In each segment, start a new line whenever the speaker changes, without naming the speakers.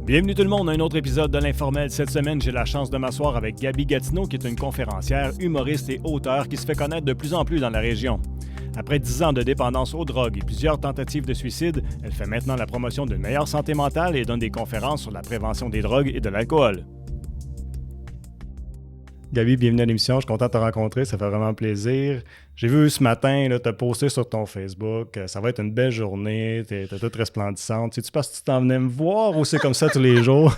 Bienvenue tout le monde à un autre épisode de l'Informel. Cette semaine, j'ai la chance de m'asseoir avec Gabi Gatineau, qui est une conférencière, humoriste et auteure qui se fait connaître de plus en plus dans la région. Après 10 ans de dépendance aux drogues et plusieurs tentatives de suicide, elle fait maintenant la promotion d'une meilleure santé mentale et donne des conférences sur la prévention des drogues et de l'alcool. Gabi, bienvenue à l'émission. Je suis content de te rencontrer. Ça fait vraiment plaisir. J'ai vu ce matin, tu as posté sur ton Facebook. Ça va être une belle journée. Tu es toute resplendissante. Tu penses que tu t'en venais me voir ou c'est comme ça tous les jours?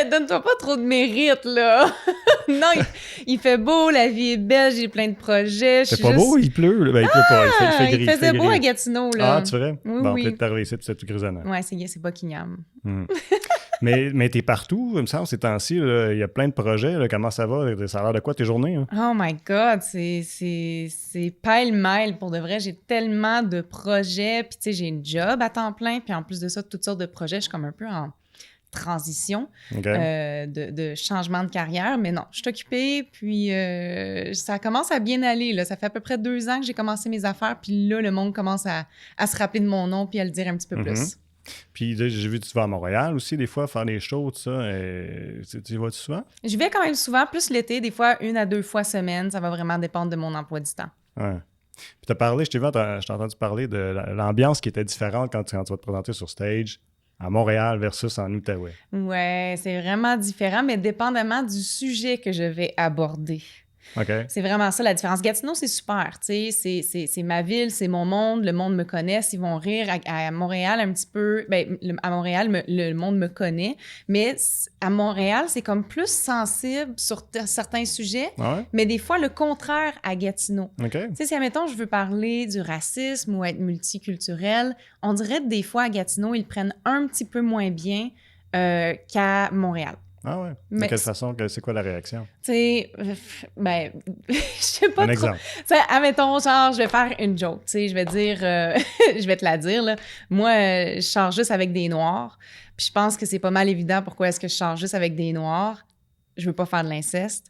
Donne-toi pas trop de mérite, là. Non, il fait beau, la vie est belle, j'ai plein de projets.
C'est pas beau, il pleut. Il pleut pas, il fait gris.
Il faisait beau
gris.
à Gatineau, là.
Ah, tu verrais?
Oui,
bon,
oui.
peut-être t'arriver ici, puis c'est tout grisonnant.
Ouais, c'est Buckingham.
Mais t'es partout, il me semble, ces temps-ci. Il y a plein de projets. Là. Comment ça va? Ça a l'air de quoi tes journées? Hein?
Oh my God, c'est pêle-mêle. Pour de vrai, j'ai tellement de projets. Puis, tu sais, j'ai une job à temps plein. Puis, en plus de ça, toutes sortes de projets. Je suis comme un peu en transition de changement de carrière. Mais non, je suis occupée. Puis, ça commence à bien aller. Là. Ça fait à peu près 2 ans que j'ai commencé mes affaires. Puis là, le monde commence à se rappeler de mon nom puis à le dire un petit peu plus.
Puis j'ai vu que tu vas à Montréal aussi, des fois, faire des shows, tout ça. Tu y vas-tu souvent?
Je vais quand même souvent, plus l'été, des fois 1 à 2 fois semaine. Ça va vraiment dépendre de mon emploi du temps.
Ouais. Puis tu as parlé, je t'ai entendu parler de l'ambiance qui était différente quand tu vas te présenter sur stage à Montréal versus en Outaouais.
Ouais, c'est vraiment différent, mais dépendamment du sujet que je vais aborder.
Okay.
C'est vraiment ça la différence. Gatineau, c'est super, tu sais, c'est ma ville, c'est mon monde, le monde me connaît, ils vont rire. À Montréal, un petit peu, à Montréal, le monde me connaît, mais à Montréal, c'est comme plus sensible sur certains sujets, mais des fois, le contraire à Gatineau.
Okay.
Tu sais, si, admettons, je veux parler du racisme ou être multiculturel, on dirait que des fois, à Gatineau, ils le prennent un petit peu moins bien qu'à Montréal.
Ah ouais? De quelle façon? C'est quoi la réaction?
Tu sais, je sais pas
un
trop.
exemple.
Tu sais, admettons, genre, je vais faire une joke, tu sais, je vais dire, je vais te la dire, là. Moi, je sors juste avec des noirs, puis je pense que c'est pas mal évident pourquoi est-ce que je sors juste avec des noirs. Je veux pas faire de l'inceste.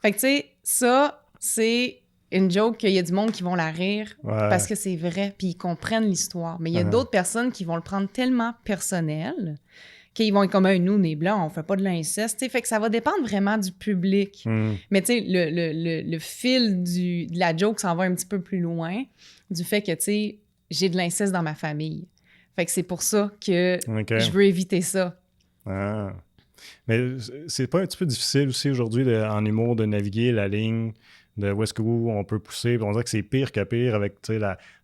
Fait que, tu sais, ça, c'est une joke qu'il y a du monde qui vont la rire parce que c'est vrai, puis ils comprennent l'histoire. Mais il y a d'autres personnes qui vont le prendre tellement personnel qu'ils vont être comme nous, on est blancs, on fait pas de l'inceste. T'sais. Fait que ça va dépendre vraiment du public. Mais tu sais, le fil de la joke s'en va un petit peu plus loin du fait que, tu sais, j'ai de l'inceste dans ma famille. Fait que c'est pour ça que je veux éviter ça.
Ah. Mais c'est pas un petit peu difficile aussi aujourd'hui en humour de naviguer la ligne de où est-ce qu'on peut pousser. On dirait que c'est pire que pire avec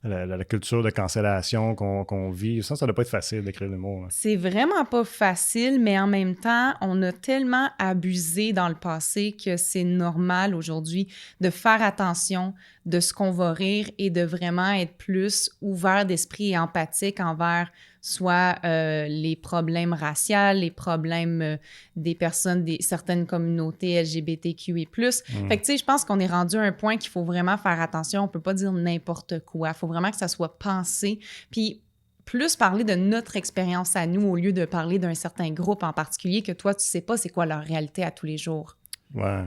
la culture de cancellation qu'on vit. Ça doit pas être facile d'écrire l'humour. Là.
C'est vraiment pas facile, mais en même temps, on a tellement abusé dans le passé que c'est normal aujourd'hui de faire attention de ce qu'on va rire et de vraiment être plus ouvert d'esprit et empathique envers soit les problèmes raciaux, les problèmes des personnes, certaines communautés LGBTQI+. Fait que, tu sais, je pense qu'on est rendu à un point qu'il faut vraiment faire attention. On peut pas dire n'importe quoi. Il faut vraiment que ça soit pensé. Puis, plus parler de notre expérience à nous au lieu de parler d'un certain groupe en particulier que toi, tu sais pas c'est quoi leur réalité à tous les jours.
Ouais.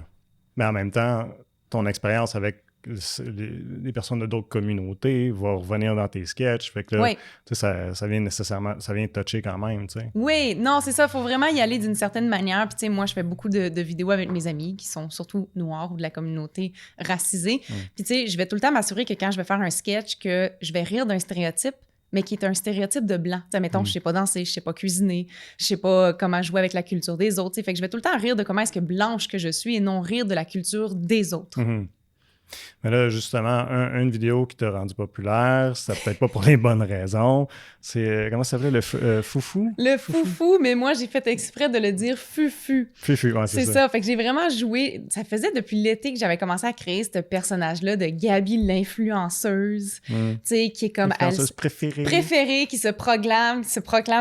Mais en même temps, ton expérience avec les personnes de d'autres communautés vont revenir dans tes sketchs. Fait que là, ça vient nécessairement, ça vient toucher quand même, tu sais.
Oui, non, c'est ça. Il faut vraiment y aller d'une certaine manière. Puis, tu sais, moi, je fais beaucoup de vidéos avec mes amis qui sont surtout noirs ou de la communauté racisée. Puis, tu sais, je vais tout le temps m'assurer que quand je vais faire un sketch, que je vais rire d'un stéréotype, mais qui est un stéréotype de blanc. Tu sais, mettons, je sais pas danser, je sais pas cuisiner, je sais pas comment jouer avec la culture des autres. Tu sais, fait que je vais tout le temps rire de comment est-ce que blanche que je suis et non rire de la culture des autres.
Mais là, justement, une vidéo qui t'a rendu populaire, c'est peut-être pas pour les bonnes raisons. C'est, comment ça s'appelait, le foufou?
Le foufou, mais moi, j'ai fait exprès de le dire fufu.
Fufu, ouais, c'est ça.
C'est ça. Fait que j'ai vraiment joué... Ça faisait depuis l'été que j'avais commencé à créer ce personnage-là de Gabi l'influenceuse, tu sais, qui est comme...
L'influenceuse préférée.
Préférée, qui se proclame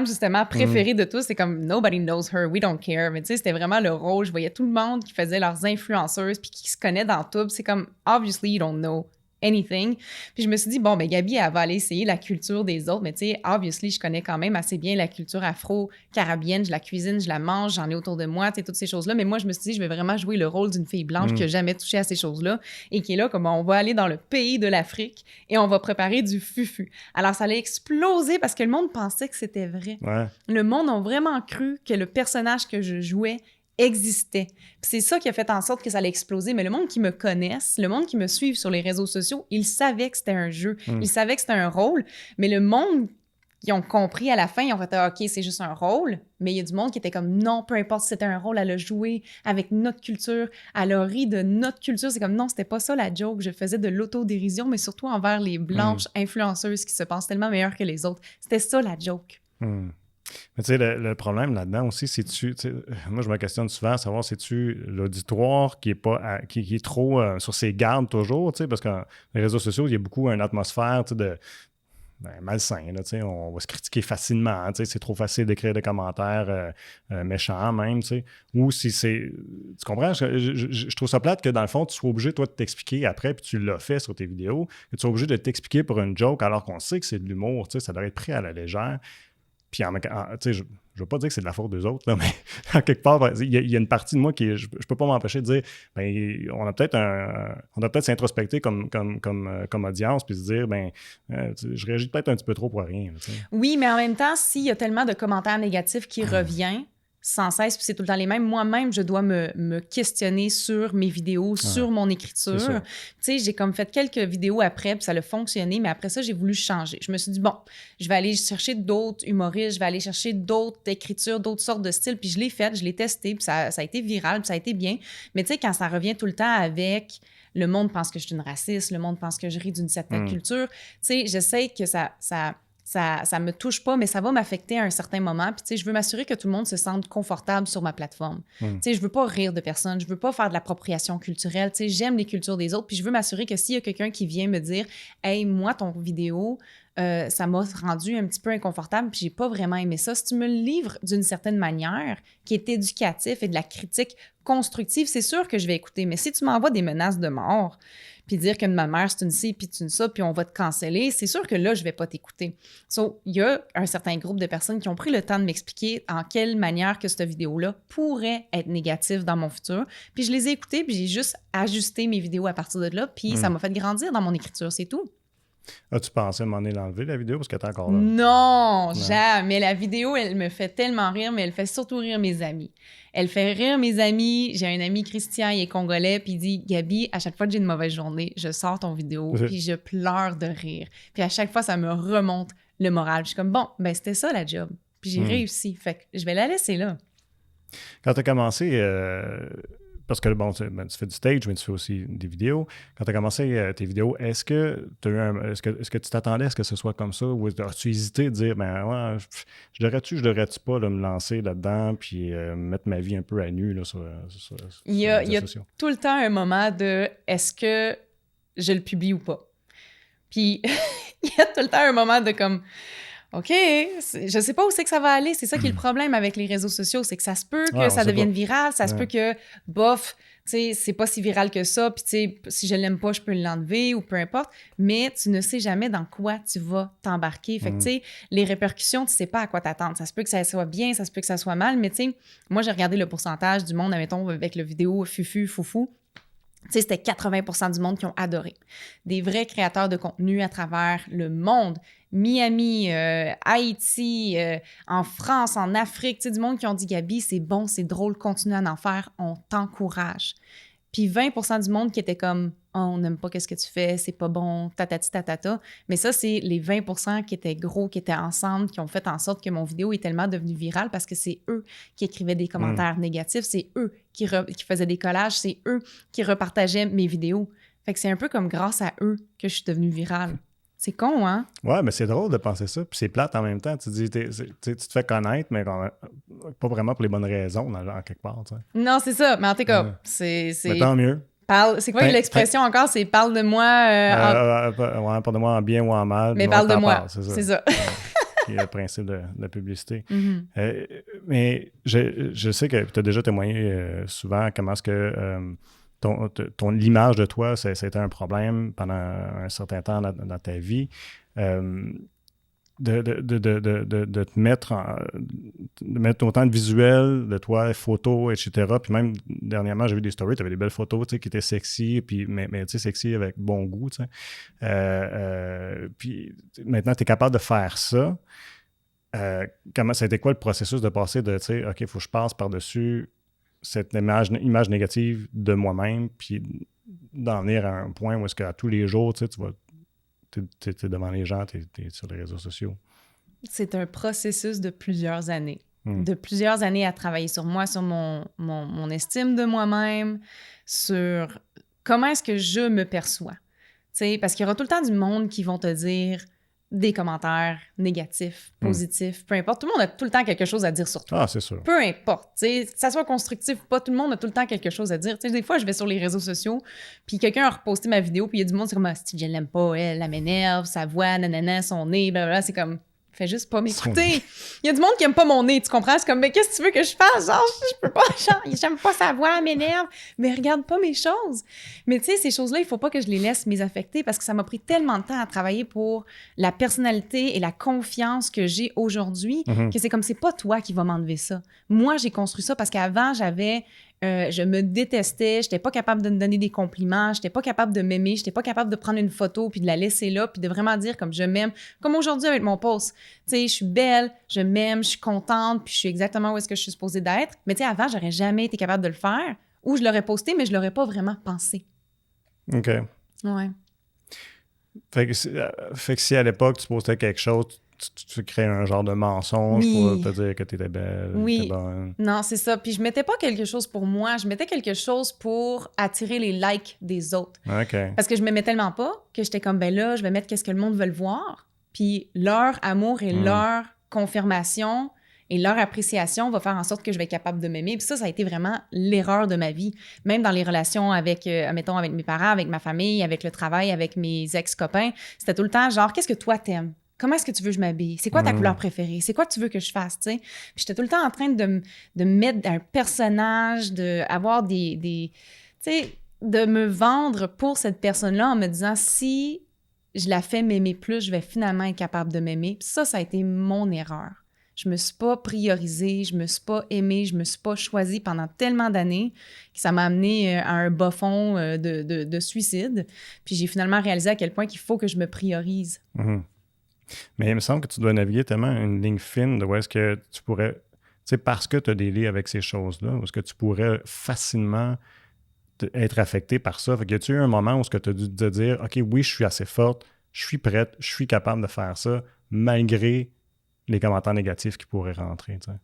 justement préférée de tous. C'est comme « Nobody knows her, we don't care ». Mais tu sais, c'était vraiment le rôle. Je voyais tout le monde qui faisait leurs influenceuses puis qui se connaît dans tout. C'est comme « Obviously, you don't know anything. Puis je me suis dit, bon, ben Gabi, elle va aller essayer la culture des autres. Mais tu sais, obviously, je connais quand même assez bien la culture afro-carabienne. Je la cuisine, je la mange, j'en ai autour de moi, tu sais, toutes ces choses-là. Mais moi, je me suis dit, je vais vraiment jouer le rôle d'une fille blanche qui n'a jamais touché à ces choses-là et qui est là comme on va aller dans le pays de l'Afrique et on va préparer du fufu. Alors, ça allait exploser parce que le monde pensait que c'était vrai.
Ouais.
Le monde a vraiment cru que le personnage que je jouais existait. Puis c'est ça qui a fait en sorte que ça allait exploser. Mais le monde qui me connaisse, le monde qui me suive sur les réseaux sociaux, ils savaient que c'était un jeu. Ils savaient que c'était un rôle. Mais le monde qui ont compris à la fin, ils ont fait « OK, c'est juste un rôle ». Mais il y a du monde qui était comme « Non, peu importe si c'était un rôle, elle a joué avec notre culture, elle a ri de notre culture ». C'est comme « Non, c'était pas ça la joke. Je faisais de l'autodérision, mais surtout envers les blanches influenceuses qui se pensent tellement meilleures que les autres. C'était ça la joke ».
Mais tu sais, le problème là-dedans aussi, c'est-tu... Moi, je me questionne souvent à savoir, c'est-tu l'auditoire qui est trop sur ses gardes toujours, tu sais, parce que les réseaux sociaux, il y a beaucoup une atmosphère, tu sais, de... malsain, là, tu sais, on va se critiquer facilement, tu sais, c'est trop facile d'écrire des commentaires méchants même, tu sais, ou si c'est... Tu comprends? Je trouve ça plate que, dans le fond, tu sois obligé, toi, de t'expliquer après, puis tu l'as fait sur tes vidéos, que tu sois obligé de t'expliquer pour une joke alors qu'on sait que c'est de l'humour, tu sais, ça devrait être pris à la légère. Puis, tu sais, je ne veux pas dire que c'est de la faute d'eux autres, là, mais en quelque part, il y a une partie de moi qui, je peux pas m'empêcher de dire, ben, on a peut-être s'introspecter comme audience, puis se dire, ben, je réagis peut-être un petit peu trop pour rien. Là,
oui, mais en même temps, s'il y a tellement de commentaires négatifs qui reviennent sans cesse, puis c'est tout le temps les mêmes, moi-même, je dois me questionner sur mes vidéos, sur mon écriture. Tu sais, j'ai comme fait quelques vidéos après, puis ça a fonctionné, mais après ça, j'ai voulu changer. Je me suis dit, bon, je vais aller chercher d'autres humoristes, je vais aller chercher d'autres écritures, d'autres sortes de styles, puis je l'ai fait, je l'ai testé, puis ça a été viral, puis ça a été bien. Mais tu sais, quand ça revient tout le temps avec... Le monde pense que je suis une raciste, le monde pense que je ris d'une certaine culture. Tu sais, j'essaie que ça me touche pas, mais ça va m'affecter à un certain moment. Puis, tu sais, je veux m'assurer que tout le monde se sente confortable sur ma plateforme. Tu sais, je veux pas rire de personne, je veux pas faire de l'appropriation culturelle. Tu sais, j'aime les cultures des autres. Puis, je veux m'assurer que s'il y a quelqu'un qui vient me dire « Hey, moi, ton vidéo, ça m'a rendu un petit peu inconfortable, puis j'ai pas vraiment aimé ça. » Si tu me le livres d'une certaine manière, qui est éducatif et de la critique constructive, c'est sûr que je vais écouter. Mais si tu m'envoies des menaces de mort, puis dire que ma mère, c'est une ci, puis tu une ça, puis on va te canceller, c'est sûr que là, je vais pas t'écouter. So, il y a un certain groupe de personnes qui ont pris le temps de m'expliquer en quelle manière que cette vidéo-là pourrait être négative dans mon futur. Puis je les ai écoutées, puis j'ai juste ajusté mes vidéos à partir de là, puis ça m'a fait grandir dans mon écriture, c'est tout.
As-tu pensé à m'en l'enlever, la vidéo, parce qu'elle est encore là?
Non, jamais. La vidéo, elle me fait tellement rire, mais elle fait surtout rire mes amis. Elle fait rire mes amis. J'ai un ami, Christian, il est congolais, puis il dit « Gabi, à chaque fois que j'ai une mauvaise journée, je sors ton vidéo, puis je pleure de rire. Puis à chaque fois, ça me remonte le moral. Je suis comme « Bon, ben c'était ça la job. » Puis j'ai réussi. Fait que je vais la laisser là.
Quand tu as commencé... Parce que, bon, tu fais du stage, mais tu fais aussi des vidéos. Quand tu as commencé tes vidéos, est-ce que tu t'attendais à ce que ce soit comme ça? Ou as-tu hésité de dire, ben ouais, je devrais-tu pas là, me lancer là-dedans puis mettre ma vie un peu à nu là, sur
il y a tout le temps un moment de est-ce que je le publie ou pas? Puis il y a tout le temps un moment de comme... OK, je sais pas où c'est que ça va aller. C'est ça qui est le problème avec les réseaux sociaux, c'est que ça se peut que ça devienne viral, ça se peut que, bof, tu sais, c'est pas si viral que ça, puis tu sais, si je l'aime pas, je peux l'enlever ou peu importe, mais tu ne sais jamais dans quoi tu vas t'embarquer. Fait que, tu sais, les répercussions, tu sais pas à quoi t'attendre. Ça se peut que ça soit bien, ça se peut que ça soit mal, mais tu sais, moi, j'ai regardé le pourcentage du monde, admettons, avec le vidéo Fufu, Foufou. Tu sais, c'était 80% du monde qui ont adoré. Des vrais créateurs de contenu à travers le monde. Miami, Haïti, en France, en Afrique. Tu sais, du monde qui ont dit « Gabi, c'est bon, c'est drôle, continue à en faire, on t'encourage. » Puis 20% du monde qui était comme « Oh, on n'aime pas qu'est-ce que tu fais, c'est pas bon, tatati tatata. » Mais ça, c'est les 20% qui étaient gros, qui étaient ensemble, qui ont fait en sorte que mon vidéo est tellement devenue virale parce que c'est eux qui écrivaient des commentaires négatifs, c'est eux qui faisaient des collages, c'est eux qui repartageaient mes vidéos. Fait que c'est un peu comme grâce à eux que je suis devenue virale. C'est con, hein?
Ouais, mais c'est drôle de penser ça. Puis c'est plate en même temps. Tu dis, tu te fais connaître, mais pas vraiment pour les bonnes raisons, en quelque part. Tu sais.
Non, c'est ça. Mais en tout cas, c'est...
Mais tant mieux.
C'est quoi l'expression encore? C'est « parle de moi... »
Ouais, parle de moi en bien ou en mal.
Mais parle de moi. C'est ça.
Qui est le principe de la publicité. Mais je sais que tu as déjà témoigné souvent comment est-ce que... l'image de toi, c'était un problème pendant un certain temps dans ta vie. De te mettre de mettre autant de visuels de toi, photos, etc. Puis même, dernièrement, j'ai vu des stories, tu avais des belles photos, tu sais, qui étaient sexy, puis, mais tu sais, sexy avec bon goût, tu sais. Puis maintenant, tu es capable de faire ça. Ça a été quoi le processus de passer de, tu sais, OK, il faut que je passe par-dessus cette image négative de moi-même, puis d'en venir à un point où est-ce qu'à tous les jours, tu sais, t'es devant les gens, t'es sur les réseaux sociaux.
C'est un processus de plusieurs années. De plusieurs années à travailler sur moi, sur mon estime de moi-même, sur comment est-ce que je me perçois. T'sais, parce qu'il y aura tout le temps du monde qui vont te dire des commentaires négatifs, positifs, peu importe. Tout le monde a tout le temps quelque chose à dire sur toi.
Ah, c'est sûr.
Peu importe. Que ça soit constructif ou pas, tout le monde a tout le temps quelque chose à dire. T'sais, des fois, je vais sur les réseaux sociaux, puis quelqu'un a reposté ma vidéo, puis il y a du monde, c'est comme « Si je l'aime pas, elle m'énerve, sa voix, nanana, son nez, blablabla. » C'est comme... Fais juste pas m'écouter. Il y a du monde qui aime pas mon nez, tu comprends? C'est comme, mais qu'est-ce que tu veux que je fasse? Genre, je peux pas, genre, j'aime pas sa voix, elle m'énerve. Mais regarde pas mes choses. Mais tu sais, ces choses-là, il faut pas que je les laisse m'affecter parce que ça m'a pris tellement de temps à travailler pour la personnalité et la confiance que j'ai aujourd'hui que c'est comme, c'est pas toi qui vas m'enlever ça. Moi, j'ai construit ça parce qu'avant, je me détestais, j'étais pas capable de me donner des compliments, j'étais pas capable de m'aimer, j'étais pas capable de prendre une photo puis de la laisser là puis de vraiment dire comme je m'aime, comme aujourd'hui avec mon post. Tu sais, je suis belle, je m'aime, je suis contente puis je suis exactement où est-ce que je suis supposée d'être. Mais tu sais, avant, j'aurais jamais été capable de le faire ou je l'aurais posté, mais je l'aurais pas vraiment pensé.
OK.
Ouais.
Fait que si à l'époque, tu postais quelque chose, tu crées un genre de mensonge pour te dire que tu étais belle, t'étais bonne.
Non, c'est ça. Puis je mettais pas quelque chose pour moi, je mettais quelque chose pour attirer les likes des autres.
OK.
Parce que je m'aimais tellement pas que j'étais comme, ben là, je vais mettre qu'est-ce que le monde veut le voir. Puis leur amour et leur confirmation et leur appréciation va faire en sorte que je vais être capable de m'aimer. Puis ça a été vraiment l'erreur de ma vie. Même dans les relations avec, mettons, avec mes parents, avec ma famille, avec le travail, avec mes ex-copains, c'était tout le temps genre, qu'est-ce que toi t'aimes? Comment est-ce que tu veux que je m'habille? C'est quoi ta couleur préférée? C'est quoi que tu veux que je fasse? T'sais? Puis j'étais tout le temps en train de me mettre un personnage, d'avoir tu sais, de me vendre pour cette personne-là en me disant si je la fais m'aimer plus, je vais finalement être capable de m'aimer. Puis ça a été mon erreur. Je me suis pas priorisée, je me suis pas aimée, je me suis pas choisie pendant tellement d'années que ça m'a amené à un bas fond de suicide. Puis j'ai finalement réalisé à quel point qu'il faut que je me priorise.
Mais il me semble que tu dois naviguer tellement une ligne fine de où est-ce que tu pourrais, tu sais, parce que tu as des liens avec ces choses-là, où est-ce que tu pourrais facilement être affecté par ça. Fait que y a-tu eu un moment où est-ce que tu as dû te dire, OK, oui, je suis assez forte, je suis prête, je suis capable de faire ça, malgré les commentaires négatifs qui pourraient rentrer, tu sais?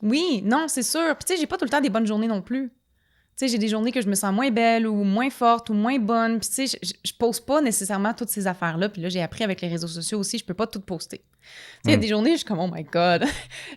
Oui, non, c'est sûr. Puis tu sais, j'ai pas tout le temps des bonnes journées non plus. Tu sais, j'ai des journées que je me sens moins belle ou moins forte ou moins bonne. Puis tu sais, je pose pas nécessairement toutes ces affaires-là. Puis là, j'ai appris avec les réseaux sociaux aussi, je peux pas tout poster. Tu sais, il y a des journées, je suis comme, oh my God,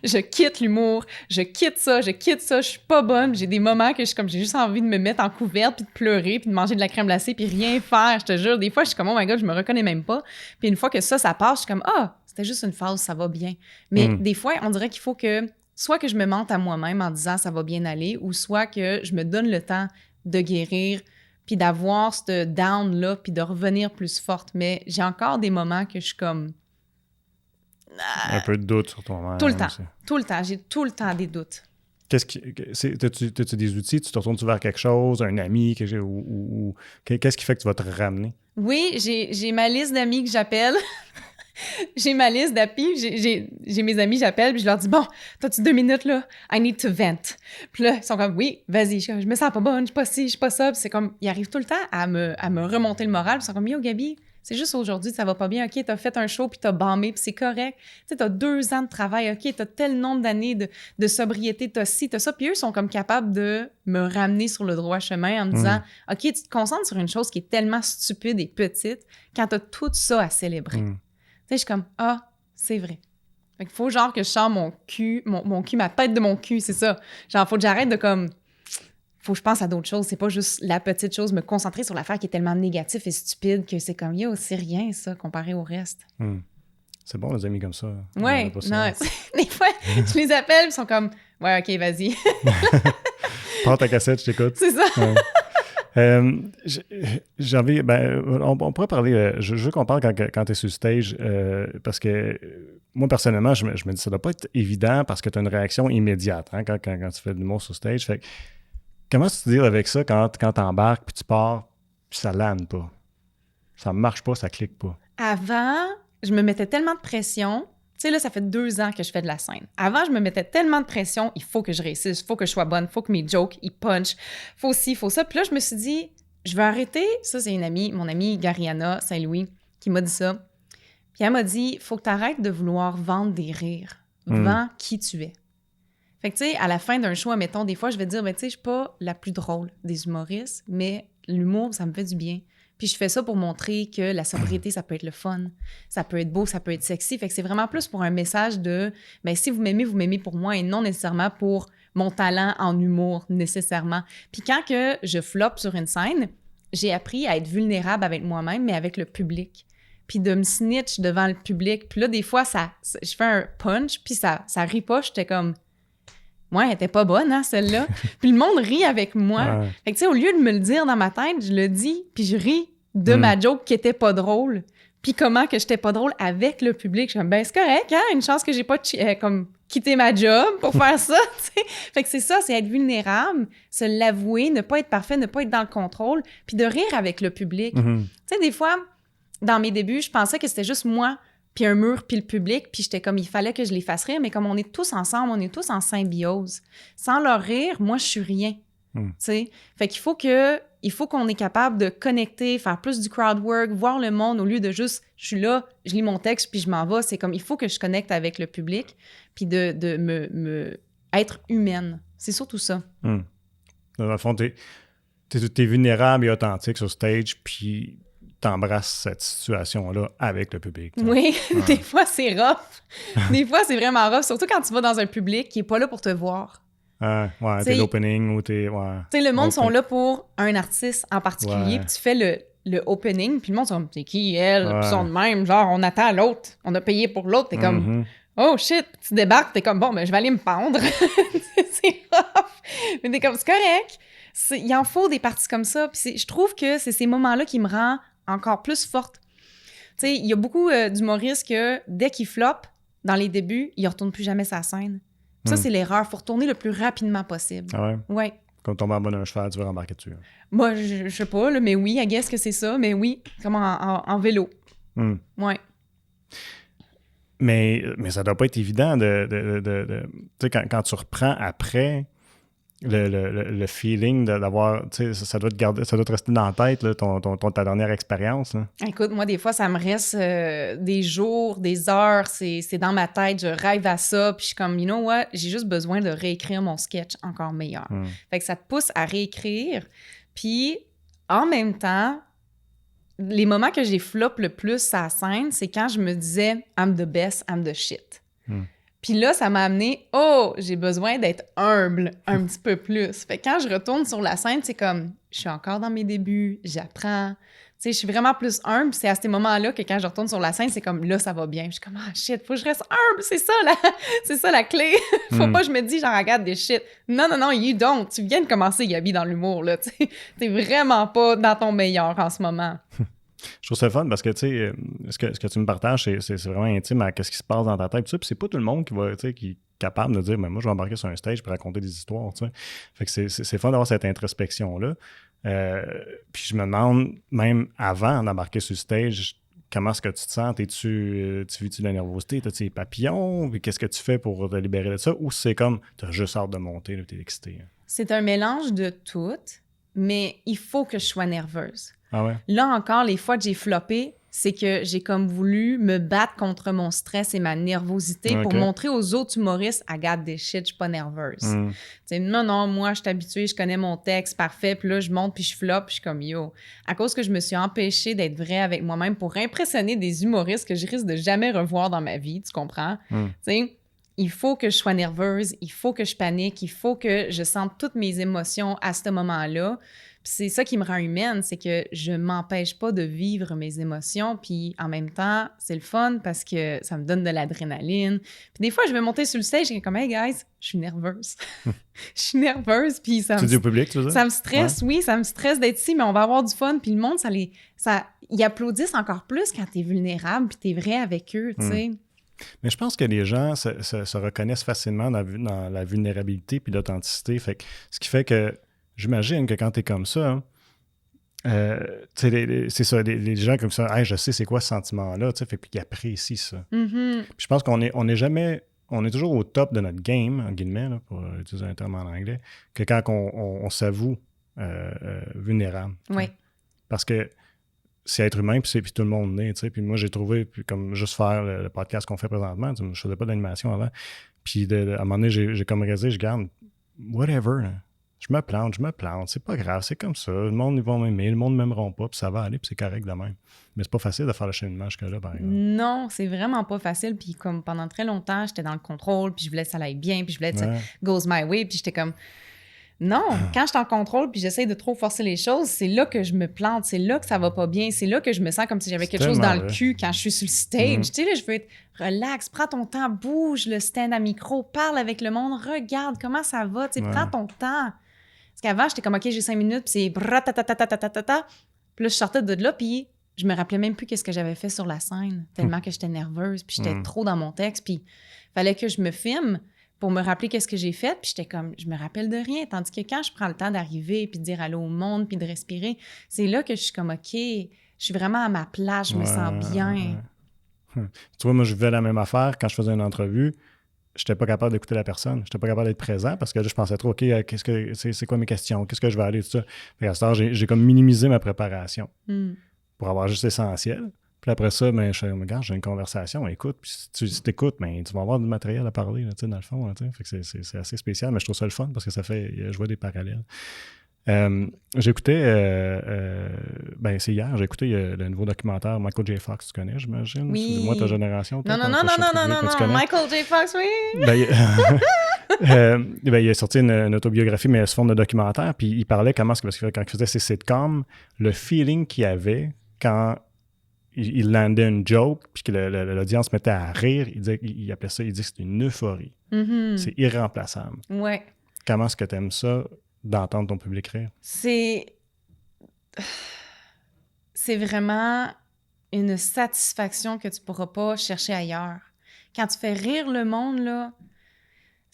je quitte l'humour, je quitte ça, je suis pas bonne. J'ai des moments que j'ai juste envie de me mettre en couverte puis de pleurer puis de manger de la crème glacée puis rien faire, je te jure. Des fois, je suis comme, oh my God, je me reconnais même pas. Puis une fois que ça passe, je suis comme, c'était juste une phase, ça va bien. Mais des fois, on dirait qu'il faut que soit que je me mente à moi-même en disant ça va bien aller, ou soit que je me donne le temps de guérir, puis d'avoir ce down-là, puis de revenir plus forte. Mais j'ai encore des moments que je suis comme...
Un peu de doute sur toi-même.
Tout le temps. Tout le temps. J'ai tout le temps des doutes.
T'as-tu des outils? Tu te retournes-tu vers quelque chose, un ami, ou qu'est-ce qui fait que tu vas te ramener?
Oui, j'ai ma liste d'amis que j'appelle. J'ai ma liste d'appis, j'ai mes amis, j'appelle, puis je leur dis « Bon, t'as-tu 2 minutes, là? I need to vent. » Puis là, ils sont comme « Oui, vas-y, je me sens pas bonne, je suis pas ci, je suis pas ça. » Puis c'est comme, ils arrivent tout le temps à me remonter le moral, puis ils sont comme « Yo, Gabi, c'est juste aujourd'hui, ça va pas bien. OK, t'as fait un show, puis t'as bâmé, puis c'est correct. Tu sais, t'as 2 ans de travail. OK, t'as tel nombre d'années de sobriété, t'as ci, t'as ça. » Puis eux sont comme capables de me ramener sur le droit chemin en me disant « OK, tu te concentres sur une chose qui est tellement stupide et petite quand t'as tout ça à célébrer. » Tu sais, je suis comme, c'est vrai. Fait qu'il faut genre que je sors mon cul, ma tête de mon cul, c'est ça. Genre, faut que j'arrête de comme, faut que je pense à d'autres choses. C'est pas juste la petite chose, me concentrer sur l'affaire qui est tellement négative et stupide que c'est comme, yo, c'est rien ça, comparé au reste.
C'est bon, les amis comme ça.
Ouais, non, des fois, je les appelle, ils sont comme, ouais, OK, vas-y.
Prends ta cassette, je t'écoute.
C'est ça.
Ouais. On pourrait parler, je veux qu'on parle quand tu es sur le stage, parce que moi, personnellement, je me dis ça doit pas être évident parce que tu as une réaction immédiate quand tu fais de l'humour sur stage. Fait que, comment tu te deals avec ça quand tu embarques, puis tu pars, puis ça lande pas? Ça marche pas, ça clique pas.
Avant, je me mettais tellement de pression. Tu sais, là, ça fait 2 ans que je fais de la scène. Avant, je me mettais tellement de pression, il faut que je réussisse, il faut que je sois bonne, il faut que mes jokes, ils punchent, il faut ci, il faut ça. Puis là, je me suis dit, je vais arrêter. Ça, c'est mon amie Gariana Saint-Louis, qui m'a dit ça. Puis elle m'a dit, il faut que tu arrêtes de vouloir vendre des rires. Vends qui tu es. Fait que, tu sais, à la fin d'un show, admettons, des fois, je vais dire, ben, tu sais, je suis pas la plus drôle des humoristes, mais l'humour, ça me fait du bien. Puis je fais ça pour montrer que la sobriété, ça peut être le fun, ça peut être beau, ça peut être sexy. Fait que c'est vraiment plus pour un message de, ben si vous m'aimez pour moi et non nécessairement pour mon talent en humour, nécessairement. Puis quand que je floppe sur une scène, j'ai appris à être vulnérable avec moi-même, mais avec le public. Puis de me snitch devant le public. Puis là, des fois, je fais un punch, puis ça ripoche. J'étais comme... Ouais, elle était pas bonne, hein, celle-là. Puis le monde rit avec moi.
Ouais.
Fait que, tu sais, au lieu de me le dire dans ma tête, je le dis, puis je ris de ma joke qui était pas drôle. Puis comment que j'étais pas drôle avec le public. Je suis comme, ben c'est correct, hein, une chance que j'ai pas comme quitté ma job pour faire ça, tu sais. Fait que c'est ça, c'est être vulnérable, se l'avouer, ne pas être parfait, ne pas être dans le contrôle, puis de rire avec le public. Tu sais, des fois, dans mes débuts, je pensais que c'était juste moi puis un mur, puis le public, puis j'étais comme, il fallait que je les fasse rire, mais comme on est tous ensemble, on est tous en symbiose. Sans leur rire, moi, je suis rien, tu sais. Fait qu'il faut qu'on est capable de connecter, faire plus du crowd work, voir le monde, au lieu de juste, je suis là, je lis mon texte, puis je m'en vais. C'est comme, il faut que je connecte avec le public, puis de me être humaine. C'est surtout ça.
Dans le fond, t'es vulnérable et authentique sur stage, puis t'embrasses cette situation-là avec le public. T'sais.
Oui, des fois, c'est rough. Des fois, c'est vraiment rough, surtout quand tu vas dans un public qui n'est pas là pour te voir.
Ouais, t'es l'opening ou t'es... Ouais,
tu sais, le monde sont là pour un artiste en particulier, puis tu fais le opening, puis le monde sont comme, c'est qui, elle? Puis ils sont de même, genre, on attend l'autre, on a payé pour l'autre, t'es comme, oh shit, tu débarques, t'es comme, bon, ben je vais aller me pendre. C'est rough. Mais t'es comme, c'est correct. Il en faut des parties comme ça, puis je trouve que c'est ces moments-là qui me rendent encore plus forte. Tu sais, il y a beaucoup d'humoristes que dès qu'ils floppent, dans les débuts, ils ne retournent plus jamais sa scène. Ça, c'est l'erreur. Il faut retourner le plus rapidement possible.
Ah ouais?
Ouais.
Comme tomber en bas d'un cheval, tu veux rembarquer dessus.
Moi, je sais pas, là, mais oui, I guess que c'est ça. Mais oui, comme en vélo. Ouais.
Mais ça doit pas être évident de tu sais, quand tu reprends après... Le feeling d'avoir, tu sais, ça doit te rester dans la tête, là, ta dernière expérience. Là.
Écoute, moi, des fois, ça me reste des jours, des heures, c'est dans ma tête, je rêve à ça, puis je suis comme, you know what, j'ai juste besoin de réécrire mon sketch encore meilleur. Fait que ça te pousse à réécrire, puis en même temps, les moments que j'ai flop le plus à la scène, c'est quand je me disais « I'm the best, I'm the shit ». Puis là, ça m'a amené « Oh, j'ai besoin d'être humble un petit peu plus ». Fait que quand je retourne sur la scène, c'est comme « Je suis encore dans mes débuts, j'apprends ». Tu sais, je suis vraiment plus humble. C'est à ces moments-là que quand je retourne sur la scène, c'est comme « Là, ça va bien ». Je suis comme « Ah, shit, faut que je reste humble, c'est ça la clé. Faut pas que je me dise « J'en regarde des shit ». Non, you don't. Tu viens de commencer, Gabi, dans l'humour, là. T'es vraiment pas dans ton meilleur en ce moment.
Je trouve ça fun parce que, tu sais, ce que tu me partages, c'est vraiment intime à ce qui se passe dans ta tête. Puis c'est pas tout le monde qui est capable de dire, mais moi, je vais embarquer sur un stage pour raconter des histoires, tu sais. Fait que c'est fun d'avoir cette introspection-là. Puis je me demande, même avant d'embarquer sur le stage, comment est-ce que tu te sens? Tu vis-tu de la nervosité? T'as-tu les papillons? Puis qu'est-ce que tu fais pour te libérer de ça? Ou c'est comme, t'as juste hâte de monter, là, t'es excité? Hein?
C'est un mélange de tout, mais il faut que je sois nerveuse.
Ah ouais?
Là encore, les fois que j'ai floppé, c'est que j'ai comme voulu me battre contre mon stress et ma nervosité pour montrer aux autres humoristes « I got this shit, je suis pas nerveuse ». Non, moi, je suis habituée, je connais mon texte, parfait, puis là, je monte, puis je floppe, puis je suis comme « Yo ». À cause que je me suis empêchée d'être vraie avec moi-même pour impressionner des humoristes que je risque de jamais revoir dans ma vie, tu comprends? Tu sais, il faut que je sois nerveuse, il faut que je panique, il faut que je sente toutes mes émotions à ce moment-là. Puis c'est ça qui me rend humaine, c'est que je m'empêche pas de vivre mes émotions, puis en même temps, c'est le fun parce que ça me donne de l'adrénaline. Puis des fois, je vais monter sur le stage et comme « Hey guys, je suis nerveuse. » Je suis nerveuse, puis ça
Tu dis au public, tu veux dire?
ça me stresse, oui, ça me stresse d'être ici, mais on va avoir du fun. Puis le monde, ils applaudissent encore plus quand t'es vulnérable puis t'es vrai avec eux, tu sais.
Mais je pense que les gens se reconnaissent facilement dans la vulnérabilité puis l'authenticité. Fait que, ce qui fait que j'imagine que quand t'es comme ça, c'est ça, les gens comme ça, hey, je sais c'est quoi ce sentiment-là, fait qu'ils apprécient ça.
Mm-hmm.
Puis je pense qu'on est jamais, on est toujours au top de notre game, en guillemets, là, pour utiliser un terme en anglais, que quand on s'avoue vulnérable.
Oui.
Parce que c'est être humain, puis tout le monde l'est, tu sais. Puis moi, j'ai trouvé, puis comme juste faire le podcast qu'on fait présentement, je faisais pas d'animation avant. Puis à un moment donné, j'ai comme réalisé, je garde, whatever, là. Je me plante, c'est pas grave, c'est comme ça. Le monde, ils vont m'aimer, le monde ne m'aimeront pas, puis ça va aller, puis c'est correct de même. Mais c'est pas facile de faire le cheminement jusque-là, par exemple.
Non, c'est vraiment pas facile. Puis comme pendant très longtemps, j'étais dans le contrôle, puis je voulais que ça aille bien, puis je voulais que ça goes my way, puis j'étais comme... Non, quand je suis en contrôle puis j'essaie de trop forcer les choses, c'est là que je me plante, c'est là que ça va pas bien, c'est là que je me sens comme si j'avais quelque chose dans le cul quand je suis sur le stage. Tu sais, là, je veux être relax, prends ton temps, bouge le stand à micro, parle avec le monde, regarde comment ça va, tu sais, prends ton temps. Parce qu'avant, j'étais comme, OK, j'ai 5 minutes, puis c'est bratatatatatatatata. Puis là, je sortais de là, puis je me rappelais même plus qu'est-ce que j'avais fait sur la scène, tellement que j'étais nerveuse, puis j'étais trop dans mon texte, puis fallait que je me filme pour me rappeler qu'est-ce que j'ai fait, puis j'étais comme, je me rappelle de rien, tandis que quand je prends le temps d'arriver, puis de dire allô au monde, puis de respirer, c'est là que je suis comme, OK, je suis vraiment à ma place, je me sens bien.
Tu vois, moi, je vivais la même affaire quand je faisais une entrevue. J'étais pas capable d'écouter la personne. J'étais pas capable d'être présent parce que là, je pensais trop, OK, c'est quoi mes questions? Qu'est-ce que je vais aller, tout ça? Fait à ce temps, j'ai comme minimisé ma préparation pour avoir juste l'essentiel. Puis après ça, je fais, regarde, j'ai une conversation, écoute, puis si tu écoutes, tu vas avoir du matériel à parler, là, dans le fond. Là, fait que c'est assez spécial, mais je trouve ça le fun parce que ça fait, je vois des parallèles. J'écoutais, c'est hier, j'ai écouté le nouveau documentaire Michael J. Fox, tu connais, j'imagine?
Oui.
Moi, ta génération.
Non, Michael J. Fox, oui!
Il a sorti une autobiographie, mais sous forme de documentaire, puis il parlait parce que quand il faisait ses sitcoms, le feeling qu'il avait quand il landait une joke, puis que l'audience se mettait à rire, il appelait ça, il dit que c'est une euphorie. Mm-hmm. C'est irremplaçable.
Ouais.
Comment est-ce que tu aimes ça, d'entendre ton public rire?
C'est vraiment une satisfaction que tu ne pourras pas chercher ailleurs. Quand tu fais rire le monde, là,